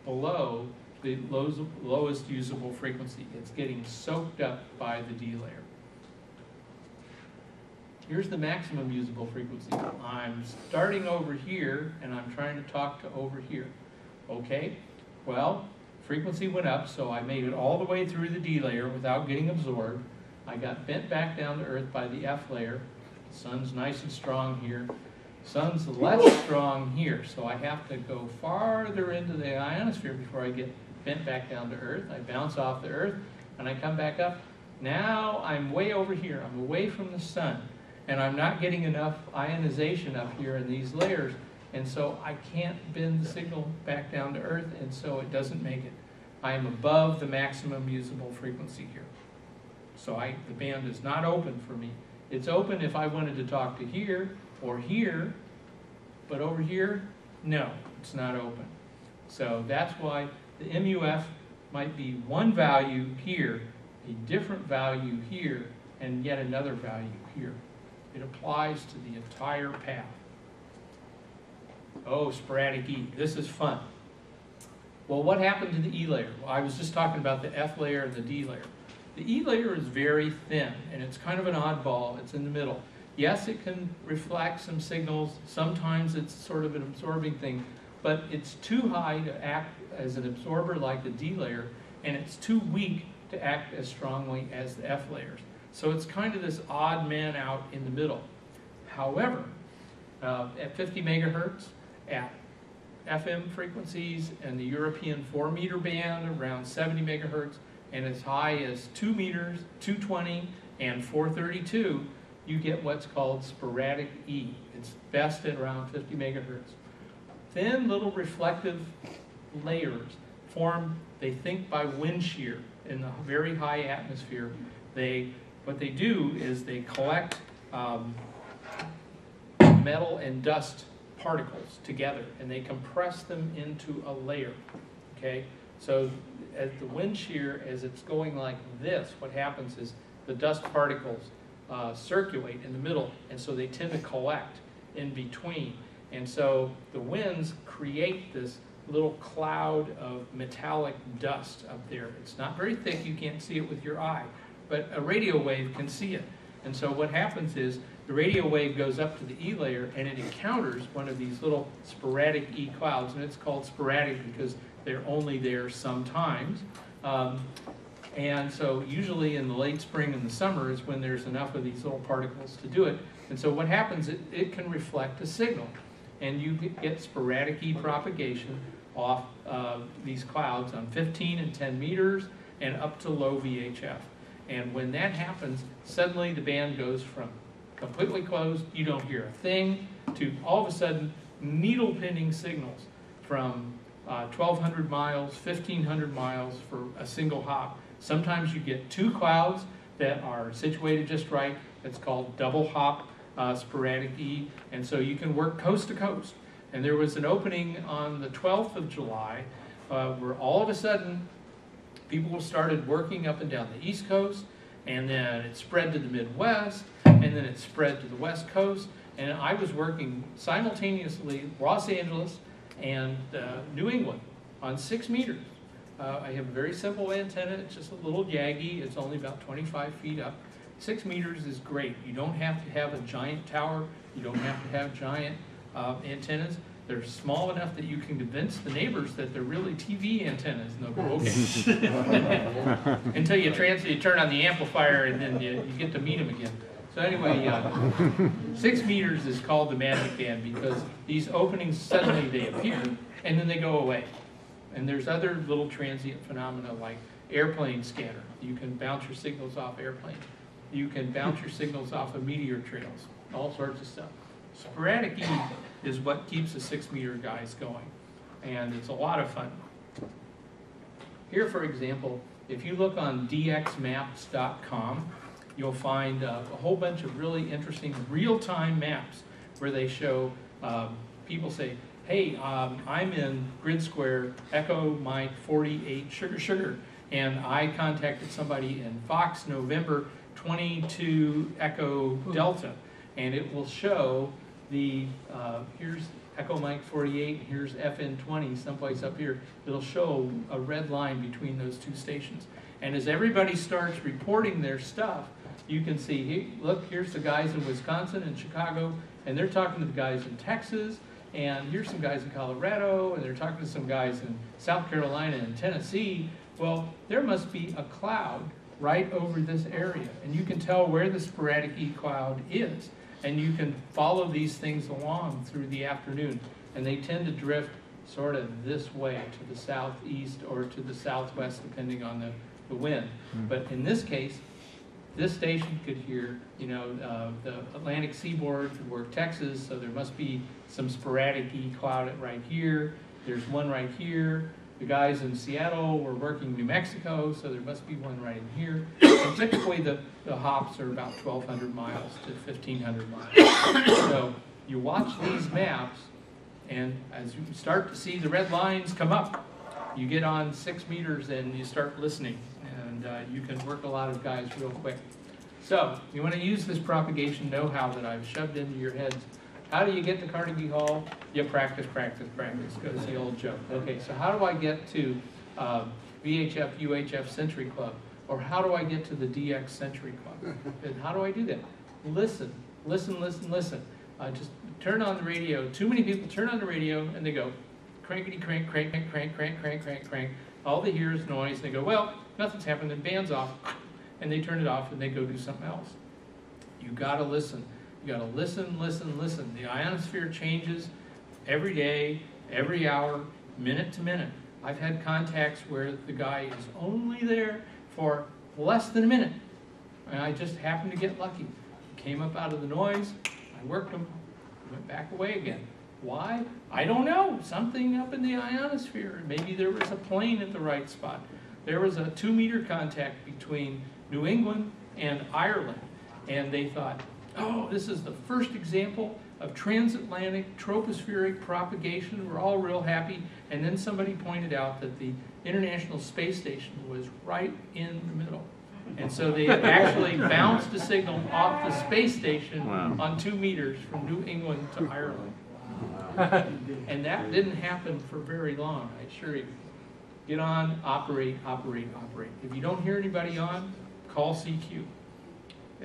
below the lowest usable frequency. It's getting soaked up by the D layer. Here's the maximum usable frequency. I'm starting over here, and I'm trying to talk to over here. Okay, well, frequency went up, so I made it all the way through the D layer without getting absorbed. I got bent back down to Earth by the F layer. The sun's nice and strong here. Sun's less strong here, so I have to go farther into the ionosphere before I get bent back down to Earth, I bounce off the Earth, and I come back up. Now I'm way over here, I'm away from the sun, and I'm not getting enough ionization up here in these layers, and so I can't bend the signal back down to Earth, and so it doesn't make it. I am above the maximum usable frequency here. So the band is not open for me. It's open if I wanted to talk to here or here, but over here, no, it's not open. So that's why the MUF might be one value here, a different value here, and yet another value here. It applies to the entire path. Oh, sporadic E, this is fun. Well, what happened to the E layer? Well, I was just talking about the F layer and the D layer. The E layer is very thin, and it's kind of an oddball. It's in the middle. Yes, it can reflect some signals. Sometimes it's sort of an absorbing thing, but it's too high to act as an absorber like the D layer, and it's too weak to act as strongly as the F layers. So it's kind of this odd man out in the middle. However, at 50 megahertz, at FM frequencies and the European 4-meter band around 70 megahertz, and as high as 2 meters, 220, and 432, you get what's called sporadic E. It's best at around 50 megahertz. Thin little reflective layers form, they think, by wind shear in the very high atmosphere. What they do is they collect metal and dust particles together, and they compress them into a layer, okay? So as the wind shear, as it's going like this, what happens is the dust particles circulate in the middle, and so they tend to collect in between. And so the winds create this little cloud of metallic dust up there. It's not very thick, you can't see it with your eye, but a radio wave can see it. And so what happens is the radio wave goes up to the E layer, and it encounters one of these little sporadic E clouds, and it's called sporadic because they're only there sometimes. And so usually in the late spring and the summer is when there's enough of these little particles to do it. And so what happens, it can reflect a signal, and you get sporadic E propagation off these clouds on 15 and 10 meters and up to low VHF. And when that happens, suddenly the band goes from completely closed, you don't hear a thing, to all of a sudden needle pinning signals from 1,200 miles, 1,500 miles for a single hop. Sometimes you get two clouds that are situated just right. It's called double hop sporadic E, and so you can work coast to coast. And there was an opening on the 12th of July where all of a sudden people started working up and down the East Coast, and then it spread to the Midwest, and then it spread to the West Coast, and I was working simultaneously Los Angeles and New England on 6 meters. I have a very simple antenna. It's just a little Yagi. It's only about 25 feet up. 6 meters is great. You don't have to have a giant tower. You don't have to have giant antennas. They're small enough that you can convince the neighbors that they're really TV antennas, and they'll go, okay. Until you turn on the amplifier, and then you get to meet them again. So anyway, 6 meters is called the magic band because these openings, suddenly they appear, and then they go away. And there's other little transient phenomena like airplane scatter. You can bounce your signals off airplanes. You can bounce your signals off of meteor trails, all sorts of stuff. Sporadic E is what keeps the 6 meter guys going, and it's a lot of fun. Here, for example, if you look on dxmaps.com, you'll find a whole bunch of really interesting real-time maps where they show people say, hey, I'm in grid square Echo Mike 48 Sugar Sugar, and I contacted somebody in Fox November 22 Echo Delta, and it will show here's Echo Mike 48, here's FN 20, someplace up here. It'll show a red line between those two stations. And as everybody starts reporting their stuff, you can see, hey, look, here's the guys in Wisconsin and Chicago, and they're talking to the guys in Texas, and here's some guys in Colorado, and they're talking to some guys in South Carolina and Tennessee. Well, there must be a cloud right over this area, and you can tell where the sporadic E cloud is, and you can follow these things along through the afternoon, and they tend to drift sort of this way to the southeast or to the southwest, depending on the wind. But in this case, this station could hear, you know, the Atlantic seaboard could work Texas, so there must be some sporadic E cloud right here. There's one right here. The guys in Seattle were working New Mexico, so there must be one right in here. And typically the hops are about 1,200 miles to 1,500 miles. So you watch these maps, and as you start to see the red lines come up, you get on 6 meters and you start listening, and you can work a lot of guys real quick. So you want to use this propagation know-how that I've shoved into your heads. How do you get to Carnegie Hall? You practice, practice, practice. Goes the old joke. Okay, so how do I get to VHF, UHF Century Club? Or how do I get to the DX Century Club? And how do I do that? Listen, listen, listen, listen. Just turn on the radio. Too many people turn on the radio and they go, crankety crank, crank, crank, crank, crank, crank, crank, crank. All they hear is noise. And they go, well, nothing's happened. Then band's off. And they turn it off and they go do something else. You gotta listen. You gotta listen, listen, listen. The ionosphere changes every day, every hour, minute to minute. I've had contacts where the guy is only there for less than a minute. And I just happened to get lucky. Came up out of the noise, I worked him, went back away again. Why? I don't know. Something up in the ionosphere. Maybe there was a plane at the right spot. There was a 2-meter contact between New England and Ireland. And they thought, oh, this is the first example of transatlantic tropospheric propagation. We're all real happy. And then somebody pointed out that the International Space Station was right in the middle. And so they actually bounced a signal off the space station on 2 meters from New England to Ireland. And that didn't happen for very long, I assure you. Get on, operate, operate, operate. If you don't hear anybody on, call CQ.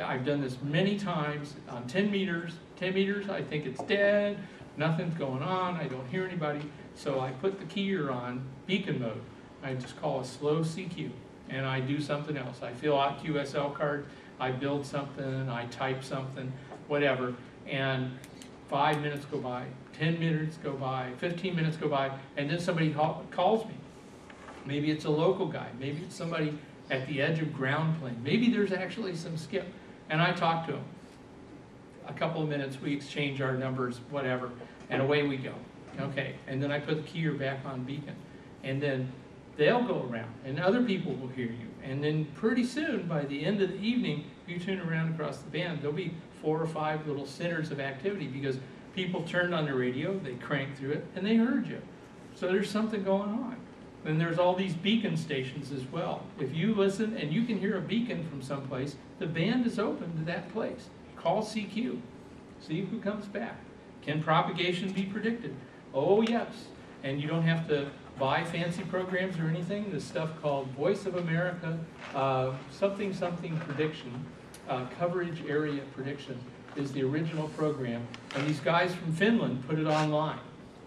I've done this many times on 10 meters. 10 meters, I think it's dead, nothing's going on, I don't hear anybody. So I put the keyer on beacon mode. I just call a slow CQ. And I do something else. I fill out QSL cards, I build something, I type something, whatever, and 5 minutes go by, 10 minutes go by, 15 minutes go by, and then somebody calls me. Maybe it's a local guy, maybe it's somebody at the edge of ground plane, maybe there's actually some skip, and I talk to him. A couple of minutes, we exchange our numbers, whatever, and away we go. Okay, and then I put the keyer back on beacon, and then they'll go around, and other people will hear you. And then pretty soon, by the end of the evening, if you turn around across the band, there'll be 4 or 5 little centers of activity because people turned on the radio, they cranked through it, and they heard you. So there's something going on. And there's all these beacon stations as well. If you listen and you can hear a beacon from someplace, the band is open to that place. Call CQ. See who comes back. Can propagation be predicted? Oh, yes. And you don't have to buy fancy programs or anything. This stuff called Voice of America, something prediction, coverage area prediction is the original program. And these guys from Finland put it online.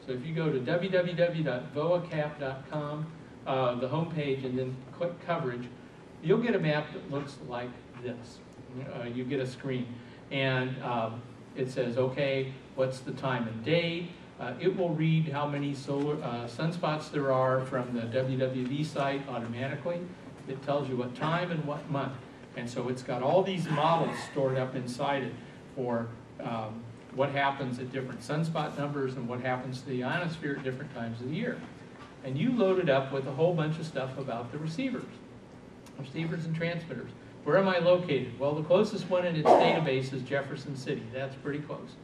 So if you go to www.voacap.com, the homepage, and then click coverage, you'll get a map that looks like this. You get a screen. And it says, okay, what's the time and date? It will read how many solar sunspots there are from the WWV site automatically. It tells you what time and what month. And so it's got all these models stored up inside it for what happens at different sunspot numbers and what happens to the ionosphere at different times of the year. And you load it up with a whole bunch of stuff about the receivers and transmitters. Where am I located? Well, the closest one in its database is Jefferson City. That's pretty close.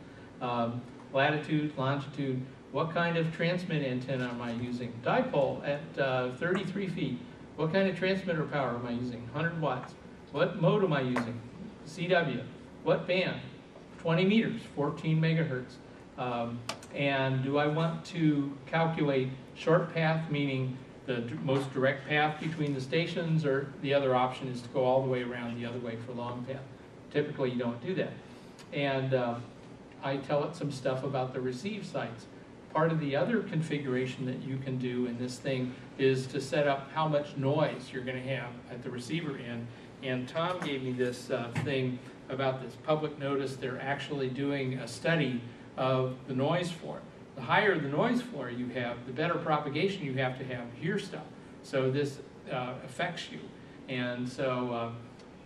Latitude, longitude, what kind of transmit antenna am I using? Dipole at 33 feet. What kind of transmitter power am I using? 100 watts. What mode am I using? CW. What band? 20 meters, 14 megahertz. And do I want to calculate short path, meaning the most direct path between the stations, or the other option is to go all the way around the other way for long path? Typically you don't do that. And I tell it some stuff about the receive sites. Part of the other configuration that you can do in this thing is to set up how much noise you're going to have at the receiver end. And Tom gave me this thing about this public notice. They're actually doing a study of the noise for it. The higher the noise floor you have, the better propagation you have to hear stuff. So this affects you. And so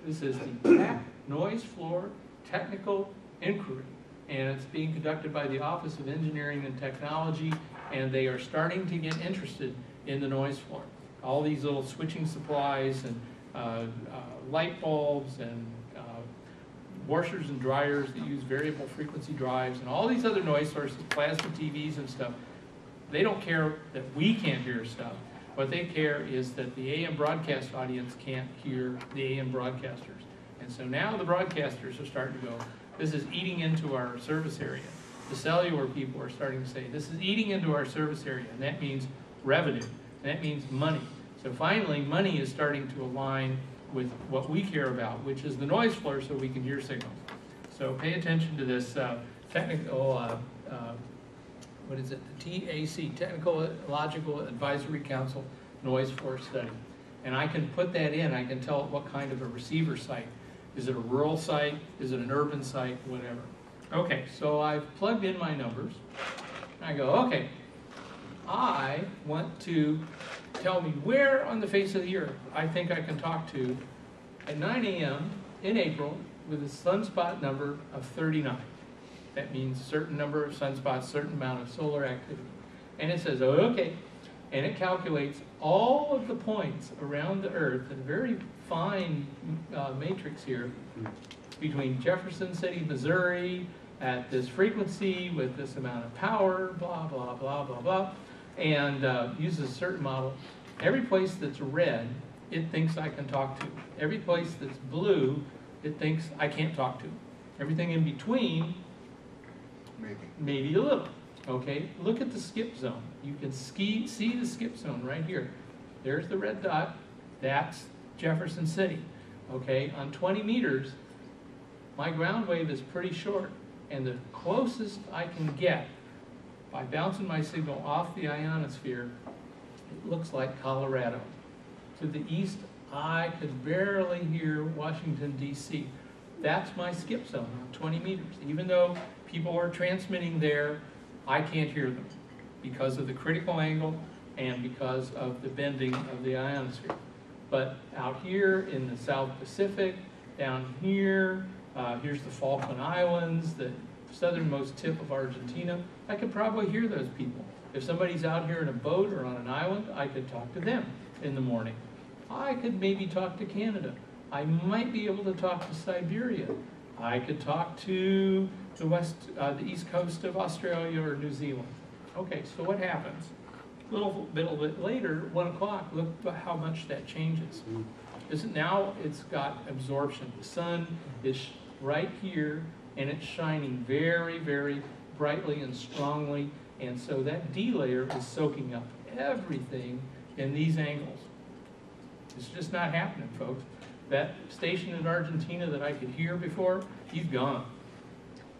this is the TAC Noise Floor Technical Inquiry. And it's being conducted by the Office of Engineering and Technology, and they are starting to get interested in the noise floor. All these little switching supplies and light bulbs and washers and dryers that use variable frequency drives and all these other noise sources, plasma TVs and stuff, they don't care that we can't hear stuff. What they care is that the AM broadcast audience can't hear the AM broadcasters. And so now the broadcasters are starting to go, this is eating into our service area. The cellular people are starting to say, this is eating into our service area, and that means revenue, and that means money. So finally, money is starting to align with what we care about, which is the noise floor, so we can hear signals. So pay attention to this technical, what is it, the TAC, Technical Logical Advisory Council Noise Floor Study. And I can put that in, I can tell it what kind of a receiver site. Is it a rural site? Is it an urban site? Whatever. Okay, so I've plugged in my numbers. I go, okay, I want to tell me where on the face of the earth I think I can talk to at 9 a.m. in April with a sunspot number of 39. That means a certain number of sunspots, certain amount of solar activity. And it says, oh, okay, and it calculates all of the points around the Earth in a very fine matrix here between Jefferson City, Missouri, at this frequency with this amount of power, blah, blah, blah, blah, blah, and uses a certain model. Every place that's red, it thinks I can talk to. Every place that's blue, it thinks I can't talk to. Everything in between, maybe a little. Okay, look at the skip zone. You can see the skip zone right here. There's the red dot. That's Jefferson City. Okay, on 20 meters, my ground wave is pretty short. And the closest I can get by bouncing my signal off the ionosphere, it looks like Colorado. To the east, I could barely hear Washington, D.C. That's my skip zone on 20 meters. Even though people are transmitting there, I can't hear them because of the critical angle and because of the bending of the ionosphere. But out here in the South Pacific, down here, here's the Falkland Islands, the southernmost tip of Argentina, I could probably hear those people. If somebody's out here in a boat or on an island, I could talk to them in the morning. I could maybe talk to Canada. I might be able to talk to Siberia. I could talk to the east coast of Australia or New Zealand. Okay, so what happens? A little bit later, 1 o'clock, look how much that changes. Now it's got absorption. The sun is right here, and it's shining very, very brightly and strongly, and so that D layer is soaking up everything in these angles. It's just not happening, folks. That station in Argentina that I could hear before, he's gone.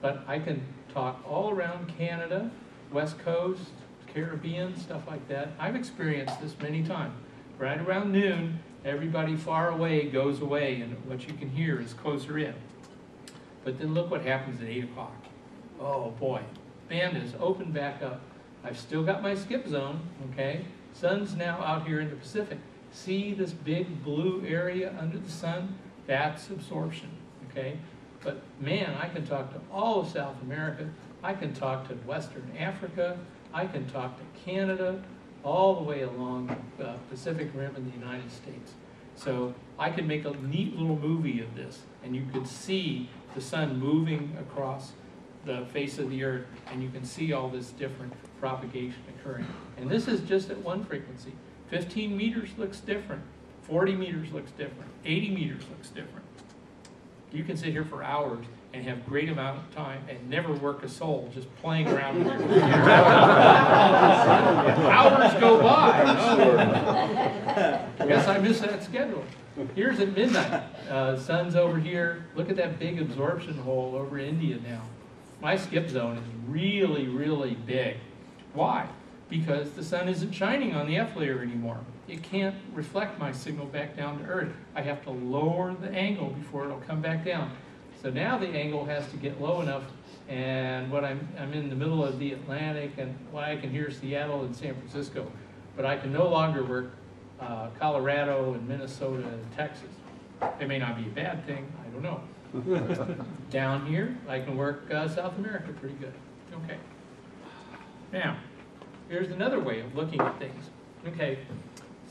But I can talk all around Canada, West Coast, Caribbean, stuff like that. I've experienced this many times. Right around noon, everybody far away goes away, and what you can hear is closer in. But then look what happens at 8 o'clock. Oh boy, band is opened back up. I've still got my skip zone, okay? Sun's now out here in the Pacific. See this big blue area under the sun? That's absorption, okay? But man, I can talk to all of South America. I can talk to Western Africa. I can talk to Canada, all the way along the Pacific Rim in the United States. So I could make a neat little movie of this, and you could see the sun moving across the face of the earth, and you can see all this different propagation occurring. And this is just at one frequency. 15 meters looks different. 40 meters looks different. 80 meters looks different. You can sit here for hours and have great amount of time and never work a soul, just playing around with your computer. Hours go by. Oh, guess I missed that schedule. Here's at midnight. Sun's over here. Look at that big absorption hole over India now. My skip zone is really, really big. Why? Because the sun isn't shining on the F layer anymore. It can't reflect my signal back down to Earth. I have to lower the angle before it'll come back down. So now the angle has to get low enough, and what I'm in the middle of the Atlantic, and what I can hear Seattle and San Francisco, but I can no longer work Colorado and Minnesota and Texas. It may not be a bad thing, I don't know. Down here, I can work South America pretty good. Okay. Now, here's another way of looking at things. Okay,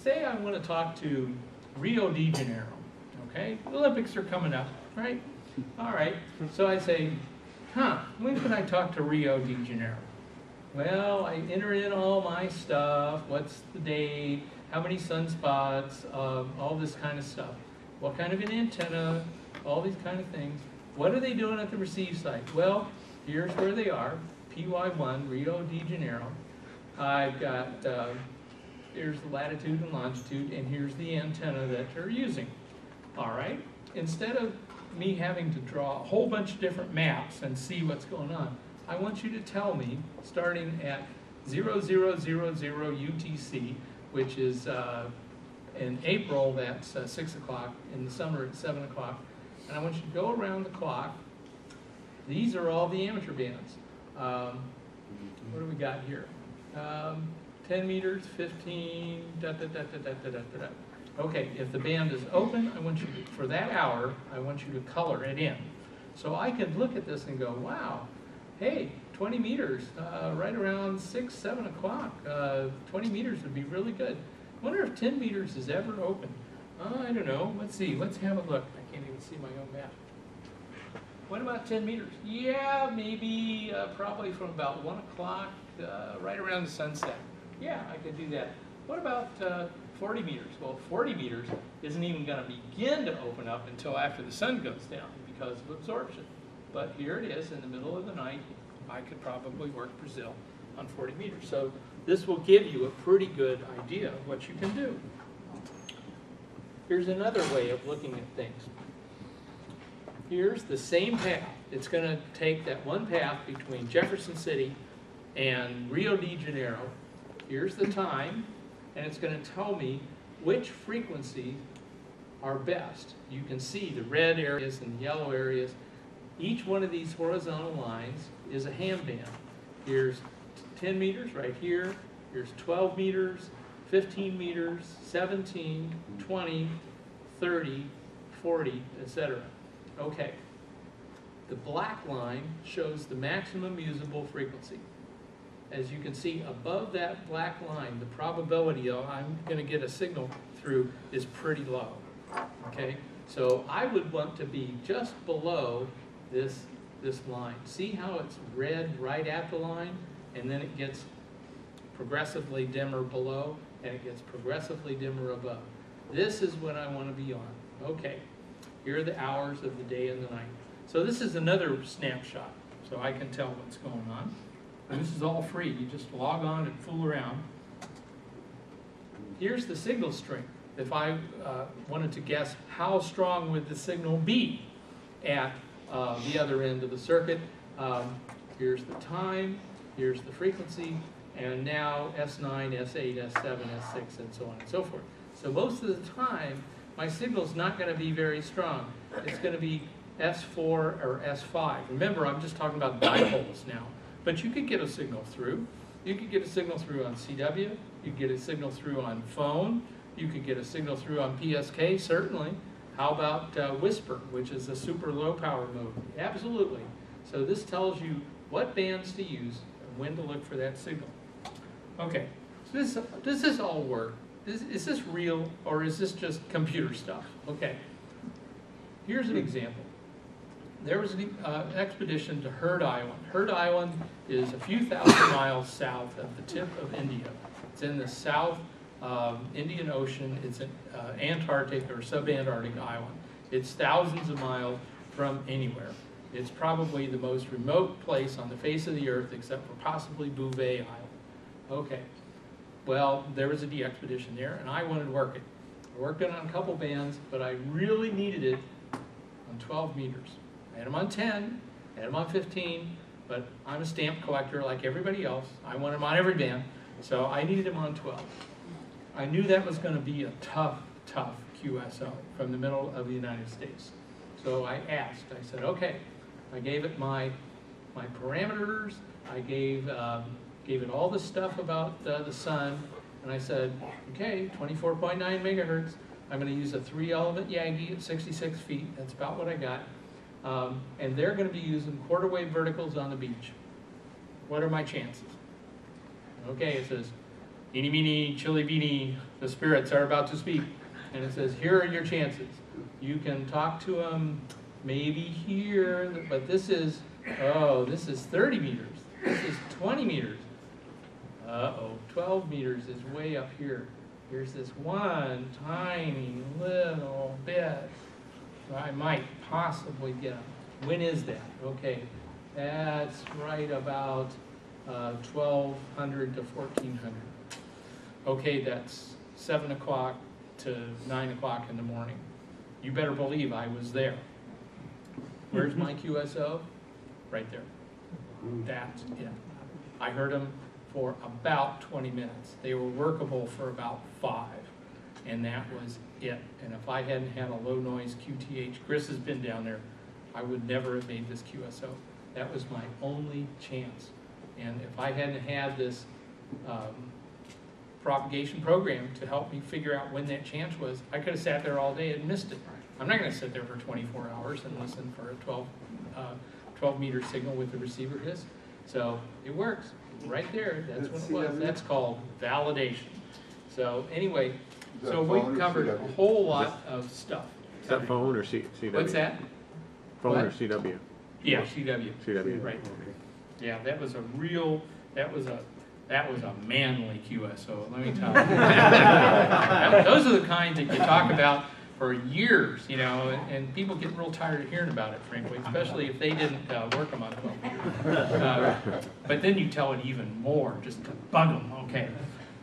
say I want to talk to Rio de Janeiro. Okay, the Olympics are coming up, right? All right, so I say, when can I talk to Rio de Janeiro? Well, I enter in all my stuff, what's the date, how many sunspots, all this kind of stuff. What kind of an antenna, all these kind of things. What are they doing at the receive site? Well, here's where they are, PY1, Rio de Janeiro. I've got, here's the latitude and longitude, and here's the antenna that they're using. All right, instead of me having to draw a whole bunch of different maps and see what's going on, I want you to tell me, starting at 0000 UTC, which is in April, that's 6 o'clock, in the summer it's 7 o'clock, and I want you to go around the clock. These are all the amateur bands. What do we got here? 10 meters, 15, Okay, if the band is open, I want you to, for that hour, I want you to color it in. So I can look at this and go, wow, hey, 20 meters, right around 6, 7 o'clock. 20 meters would be really good. I wonder if 10 meters is ever open. I don't know. Let's see. Let's have a look. I can't even see my own map. What about 10 meters? Yeah, maybe probably from about 1 o'clock, right around the sunset. Yeah, I could do that. What about 40 meters? Well, 40 meters isn't even going to begin to open up until after the sun goes down because of absorption. But here it is in the middle of the night. I could probably work Brazil on 40 meters. So this will give you a pretty good idea of what you can do. Here's another way of looking at things. Here's the same path. It's going to take that one path between Jefferson City and Rio de Janeiro. Here's the time, and it's going to tell me which frequencies are best. You can see the red areas and the yellow areas. Each one of these horizontal lines is a ham band. Here's 10 meters right here. Here's 12 meters, 15 meters, 17, 20, 30, 40, etc. Okay. The black line shows the maximum usable frequency. As you can see above that black line, the probability I'm going to get a signal through is pretty low. Okay, so I would want to be just below this line. See how it's red right at the line, and then it gets progressively dimmer below, and it gets progressively dimmer above. This is what I want to be on. Okay, here are the hours of the day and the night. So this is another snapshot, so I can tell what's going on. And this is all free. You just log on and fool around. Here's the signal strength. If I wanted to guess how strong would the signal be at the other end of the circuit, here's the time, here's the frequency, and now S9, S8, S7, S6, and so on and so forth. So most of the time, my signal's not going to be very strong. It's going to be S4 or S5. Remember, I'm just talking about dipoles now. But you could get a signal through. You could get a signal through on CW. You could get a signal through on phone. You could get a signal through on PSK, certainly. How about Whisper, which is a super low power mode? Absolutely. So this tells you what bands to use and when to look for that signal. Okay, so does this all work? Is this real, or is this just computer stuff? Okay, here's an example. There was an expedition to Herd Island. Herd Island is a few thousand miles south of the tip of India. It's in the South Indian Ocean. It's an Antarctic or subantarctic island. It's thousands of miles from anywhere. It's probably the most remote place on the face of the earth except for possibly Bouvet Island. Okay, well, there was a de-expedition there, and I wanted to work it. I worked it on a couple bands, but I really needed it on 12 meters. I had them on 10, I had them on 15, but I'm a stamp collector like everybody else. I want them on every band, so I needed them on 12. I knew that was going to be a tough QSO from the middle of the United States. So I asked, I said, okay, I gave it my parameters, I gave it all the stuff about the sun, and I said, okay, 24.9 megahertz, I'm going to use a 3-element Yagi at 66 feet, that's about what I got, and they're going to be using quarter wave verticals on the beach. What are my chances? Okay, it says, eeny, meeny, chili beanie, the spirits are about to speak. And it says, here are your chances. You can talk to them maybe here, but this is, oh, this is 30 meters. This is 20 meters. Uh-oh, 12 meters is way up here. Here's this one tiny little bit. So I might possibly get them. When is that? Okay, that's right about 1200 to 1400. Okay, that's 7 o'clock to 9 o'clock in the morning. You better believe I was there. Where's my QSO? Right there. That's it. I heard them for about 20 minutes. They were workable for about 5, and that was it. And if I hadn't had a low noise QTH, Chris has been down there, I would never have made this QSO. That was my only chance. And if I hadn't had this propagation program to help me figure out when that chance was, I could have sat there all day and missed it. I'm not going to sit there for 24 hours and listen for a 12 meter signal with the receiver hiss. So it works right there. That's what it was. That's called validation. So anyway, so we covered a whole lot of stuff. Is that phone or CW? What's that? Phone What? or CW? Yeah, CW. CW. Right. Yeah, that was a real, that was a manly QSO, let me tell you. Those are the kinds that you talk about for years, you know, and people get real tired of hearing about it, frankly, especially if they didn't work them on 12 meters. But then you tell it even more, just to bug them, okay.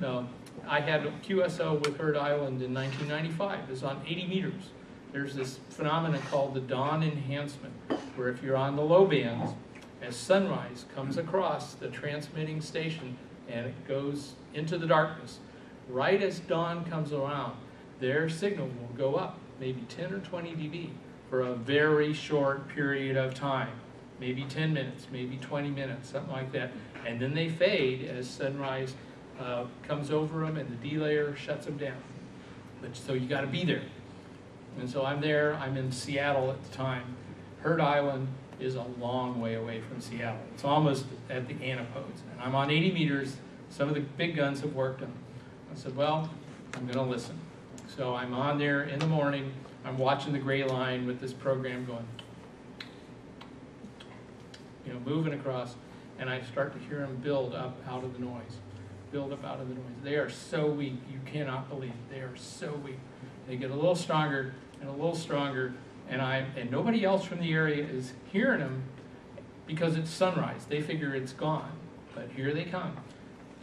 No, I had a QSO with Heard Island in 1995. It was on 80 meters. There's this phenomenon called the dawn enhancement, where if you're on the low bands, as sunrise comes across the transmitting station and it goes into the darkness, right as dawn comes around, their signal will go up, maybe 10 or 20 dB for a very short period of time, maybe 10 minutes, maybe 20 minutes, something like that. And then they fade as sunrise comes over them and the delayer shuts them down. But, so you got to be there. And so I'm there, I'm in Seattle at the time. Heard Island is a long way away from Seattle. It's almost at the antipodes. And I'm on 80 meters. Some of the big guns have worked them. I said, well, I'm going to listen. So I'm on there in the morning. I'm watching the gray line with this program going, you know, moving across. And I start to hear them build up out of the noise. Build up out of the noise. They are so weak. You cannot believe it. They are so weak. They get a little stronger and a little stronger. And nobody else from the area is hearing them because it's sunrise. They figure it's gone. But here they come.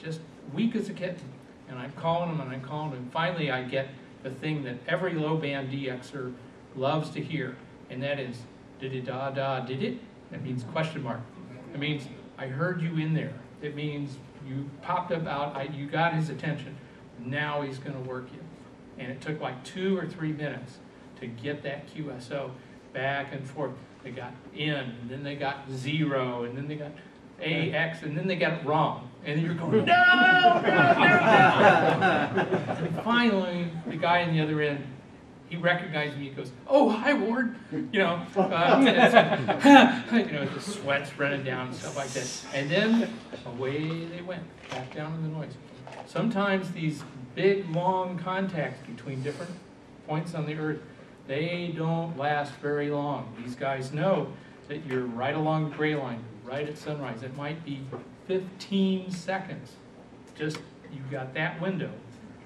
Just weak as a kitten. And I'm calling them and I'm calling them. And finally I get the thing that every low band DXer loves to hear. And that is, did-it-da-da, did it? That means question mark. It means, I heard you in there. It means you popped up out, you got his attention. Now he's going to work you. And it took like 2 or 3 minutes to get that QSO back and forth. They got in, and then they got 0, and then they got AX, and then they got it wrong. And you're going, no! And finally, the guy on the other end, he recognized me. He goes, "Oh, hi, Ward." You know, the sweat's running down and stuff like that. And then away they went, back down in the noise. Sometimes these big, long contacts between different points on the Earth, they don't last very long. These guys know that you're right along the gray line, right at sunrise. It might be 15 seconds. Just, you've got that window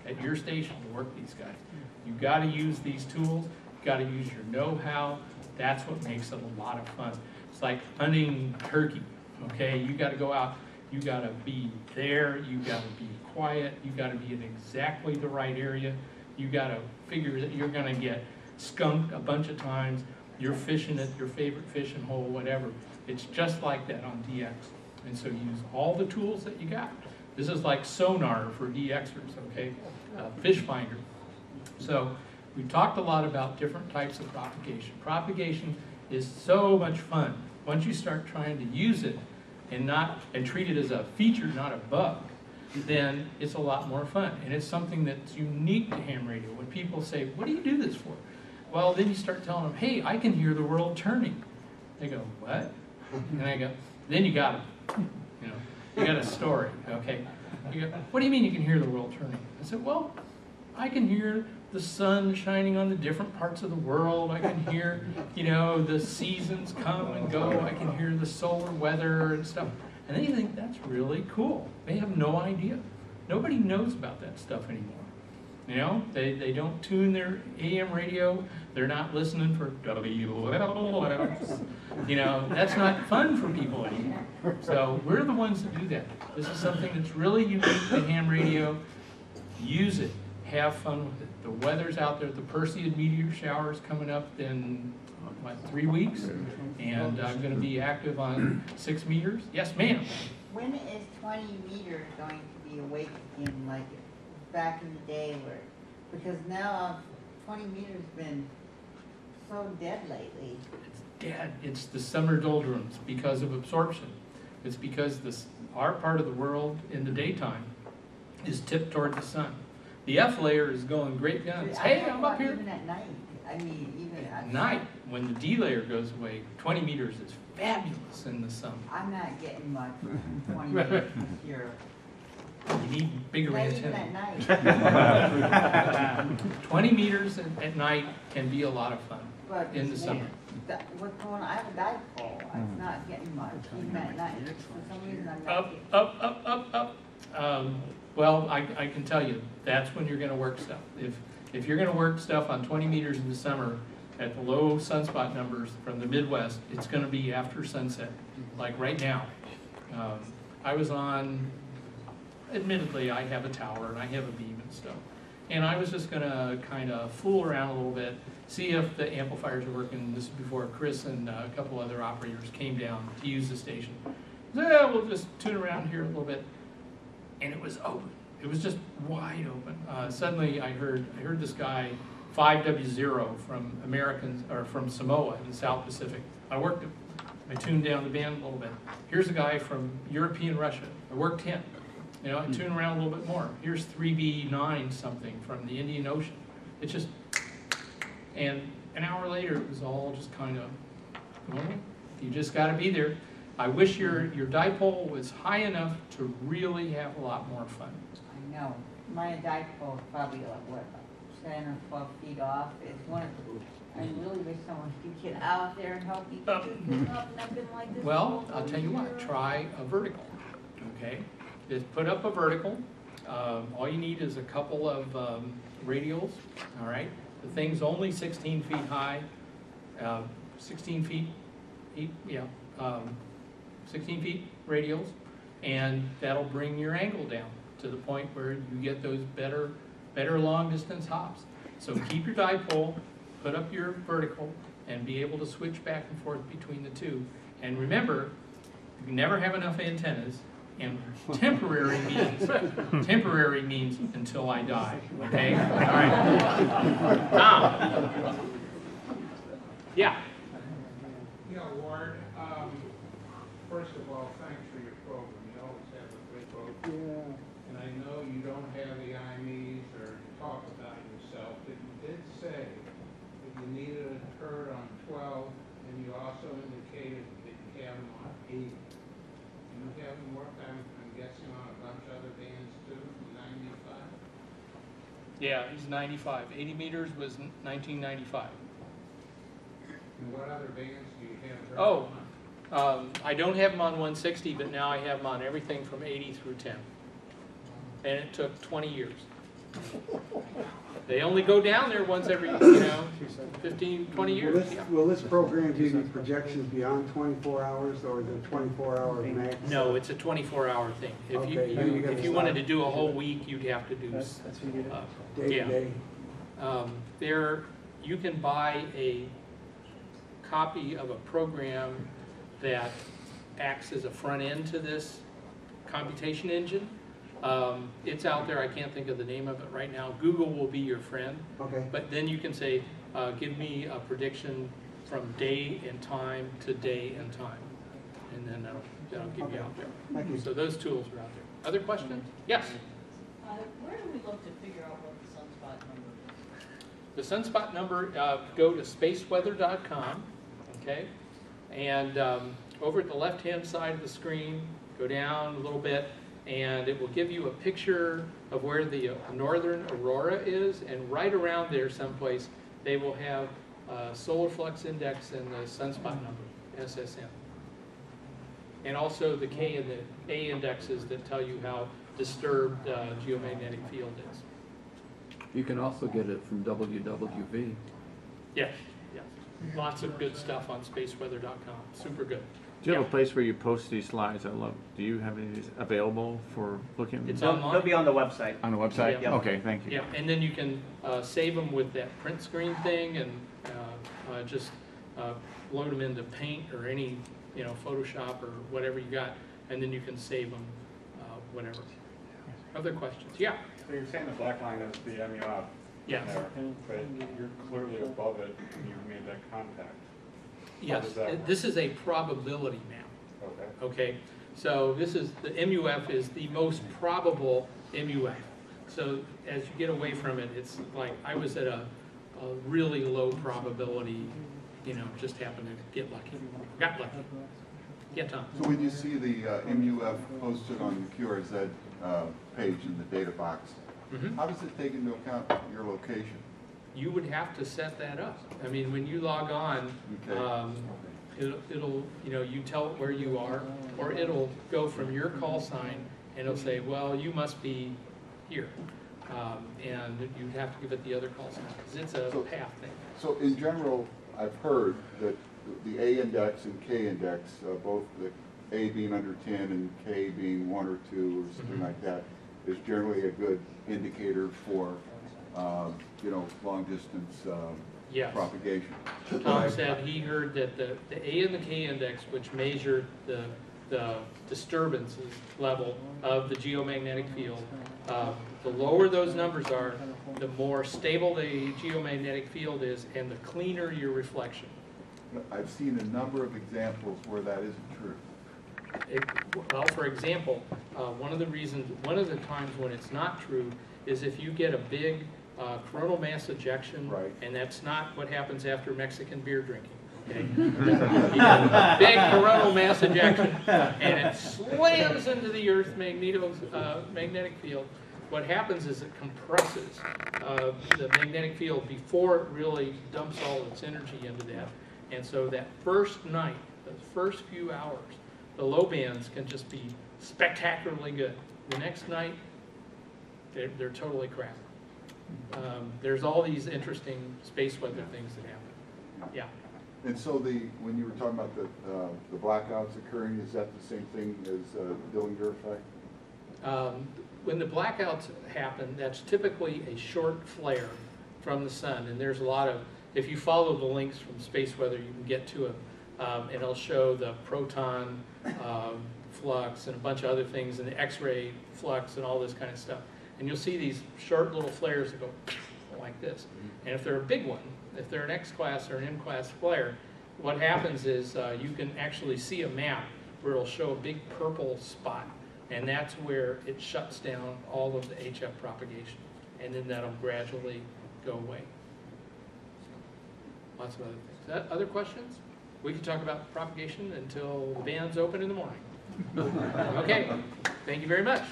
at your station to work these guys. You've got to use these tools. You've got to use your know-how. That's what makes it a lot of fun. It's like hunting turkey, okay? You got to go out. You got to be there. You got to be quiet. You got to be in exactly the right area. You got to figure that you're going to get skunked a bunch of times. You're fishing at your favorite fishing hole, whatever. It's just like that on DX. And so use all the tools that you got. This is like sonar for DXers, okay? Fish finder. So We've talked a lot about different types of propagation. Propagation is so much fun. Once you start trying to use it and treat it as a feature, not a bug, then it's a lot more fun. And it's something that's unique to ham radio. When people say, what do you do this for? Well, then you start telling them, hey, I can hear the world turning. They go, what? And I go, then you got them. You know, you got a story, okay? You go, what do you mean you can hear the world turning? I said, well, I can hear the sun shining on the different parts of the world. I can hear, you know, the seasons come and go. I can hear the solar weather and stuff. And they think that's really cool. They have no idea. Nobody knows about that stuff anymore. You know, they don't tune their AM radio. They're not listening for WLS. You know, that's not fun for people anymore. So we're the ones that do that. This is something that's really unique to ham radio. Use it. Have fun with it. The weather's out there. The Perseid meteor shower is coming up in, what, 3 weeks? And I'm going to be active on 6 meters. Yes, ma'am. When is 20 meters going to be awake again, like back in the day where, because now 20 meters been so dead lately. It's dead. It's the summer doldrums because of absorption. It's because our part of the world in the daytime is tipped toward the sun. The F layer is going great guns. Hey, I'm up here. Even at night. I mean, even At night, when the D layer goes away, 20 meters is fabulous in the summer. I'm not getting much 20 meters here. You need bigger Not even antennas. at night. 20 meters at night can be a lot of fun But in the summer. What's going on? I have a dipole. I'm not getting much, even at night. For some reason, I'm not getting. Up. Well, I can tell you, that's when you're going to work stuff. If you're going to work stuff on 20 meters in the summer at the low sunspot numbers from the Midwest, it's going to be after sunset, like right now. I was on, admittedly, I have a tower and I have a beam and stuff. And I was just going to kind of fool around a little bit, see if the amplifiers are working. This is before Chris and a couple other operators came down to use the station. Yeah, we'll just tune around here a little bit. And it was open. It was just wide open. Suddenly, I heard this guy 5W0 from Samoa in the South Pacific. I worked him. I tuned down the band a little bit. Here's a guy from European Russia. I worked him. You know, I tuned around a little bit more. Here's 3B9 something from the Indian Ocean. It's just, and an hour later, it was all just kind of, well, you just got to be there. I wish your dipole was high enough to really have a lot more fun. I know. My dipole is probably like, what, 10 or 12 feet off. It's one of the, I really wish someone could get out there and help me get this thing up, and I've been like this. Well, all I'll tell you what, year. try a vertical, okay? Just put up a vertical. All you need is a couple of radials, all right? The thing's only 16 feet high, 16 feet 16 feet radials, and that'll bring your angle down to the point where you get those better long distance hops. So keep your dipole, put up your vertical, and be able to switch back and forth between the two. And remember, you never have enough antennas, and temporary means until I die, okay? All right. Tom. Yeah. Yeah, Ward, first of all, thanks for your program. You always have a great program. Yeah. And I know you don't have the IMEs or talk about yourself, but you did say that you needed a herd on 12, and you also indicated that you have them on 8. Do you have them work, I'm guessing, on a bunch of other bands too, from 95? Yeah, he's 95. 80 meters was 1995. And what other bands do you have heard Oh. on? I don't have them on 160, but now I have them on everything from 80 through 10. And it took 20 years. They only go down there once every, 15, 20 years. Yeah. Will this program give you projections beyond 24 hours or the 24-hour max? No, it's a 24-hour thing. If Okay, then you gotta if you wanted stop. to do a whole week, you'd have to do. Day to yeah. day? You can buy a copy of a program that acts as a front end to this computation engine, It's out there. I can't think of the name of it right now. Google will be your friend. Okay. But then you can say, give me a prediction from day and time to day and time. And then that'll give you out there. Thank you. So those tools are out there. Other questions? Yes? Where do we look to figure out what the sunspot number is? The sunspot number, go to spaceweather.com, okay? And over at the left-hand side of the screen, go down a little bit, and it will give you a picture of where the northern aurora is, and right around there someplace, they will have solar flux index and the sunspot number, SSM. And also the K and the A indexes that tell you how disturbed geomagnetic field is. You can also get it from WWV. Yes, yes. Lots of good stuff on spaceweather.com. Super good. Do you have a place where you post these slides? Do you have any of these available for looking? It's They'll online. be on the website. On the website? Yeah. Okay, thank you. Yeah, and then you can save them with that print screen thing and just load them into Paint or any, Photoshop or whatever you got, and then you can save them, whatever. Other questions? Yeah. So you're saying the black line is the MUF Yes. there, but you're clearly above it and you've made that contact. Yes. does that work? This is a probability map. Okay. Okay, so this is, the MUF is the most probable MUF. So as you get away from it, it's like, I was at a really low probability, just happened to get lucky, got lucky. Yeah, Tom? So when you see the MUF posted on the QRZ page in the data box, Mhm. how does it take into account your location? You would have to set that up. I mean, when you log on, Okay. it'll, you tell it where you are, or it'll go from your call sign, and it'll say, well, you must be here. And you have to give it the other call sign, because it's a So- path thing. So in general, I've heard that the A index and K index, both the A being under 10 and K being 1 or 2 or something like that, is generally a good indicator for, long distance Yes. propagation. Tom said he heard that the A and the K index, which measure the disturbances level of the geomagnetic field, the lower those numbers are, the more stable the geomagnetic field is and the cleaner your reflection. I've seen a number of examples where that isn't true. Well, for example, one of the times when it's not true is if you get a big coronal mass ejection, Right. and that's not what happens after Mexican beer drinking. Okay? You get a big coronal mass ejection, and it slams into the Earth's magnetic field. What happens is it compresses the magnetic field before it really dumps all its energy into that. And so that first night, the first few hours, the low bands can just be spectacularly good. The next night, they're totally crap. There's all these interesting space weather things that happen. Yeah. And so when you were talking about the blackouts occurring, is that the same thing as Dillinger effect? When the blackouts happen, that's typically a short flare from the sun, and there's a lot of, if you follow the links from space weather, you can get to it, and it'll show the proton flux and a bunch of other things, and the X-ray flux and all this kind of stuff. And you'll see these short little flares that go like this. And if they're a big one, if they're an X-class or an M-class flare, what happens is you can actually see a map where it'll show a big purple spot, and that's where it shuts down all of the HF propagation. And then that'll gradually go away. Lots of other things. Other questions? We can talk about propagation until the bands open in the morning. Okay, thank you very much.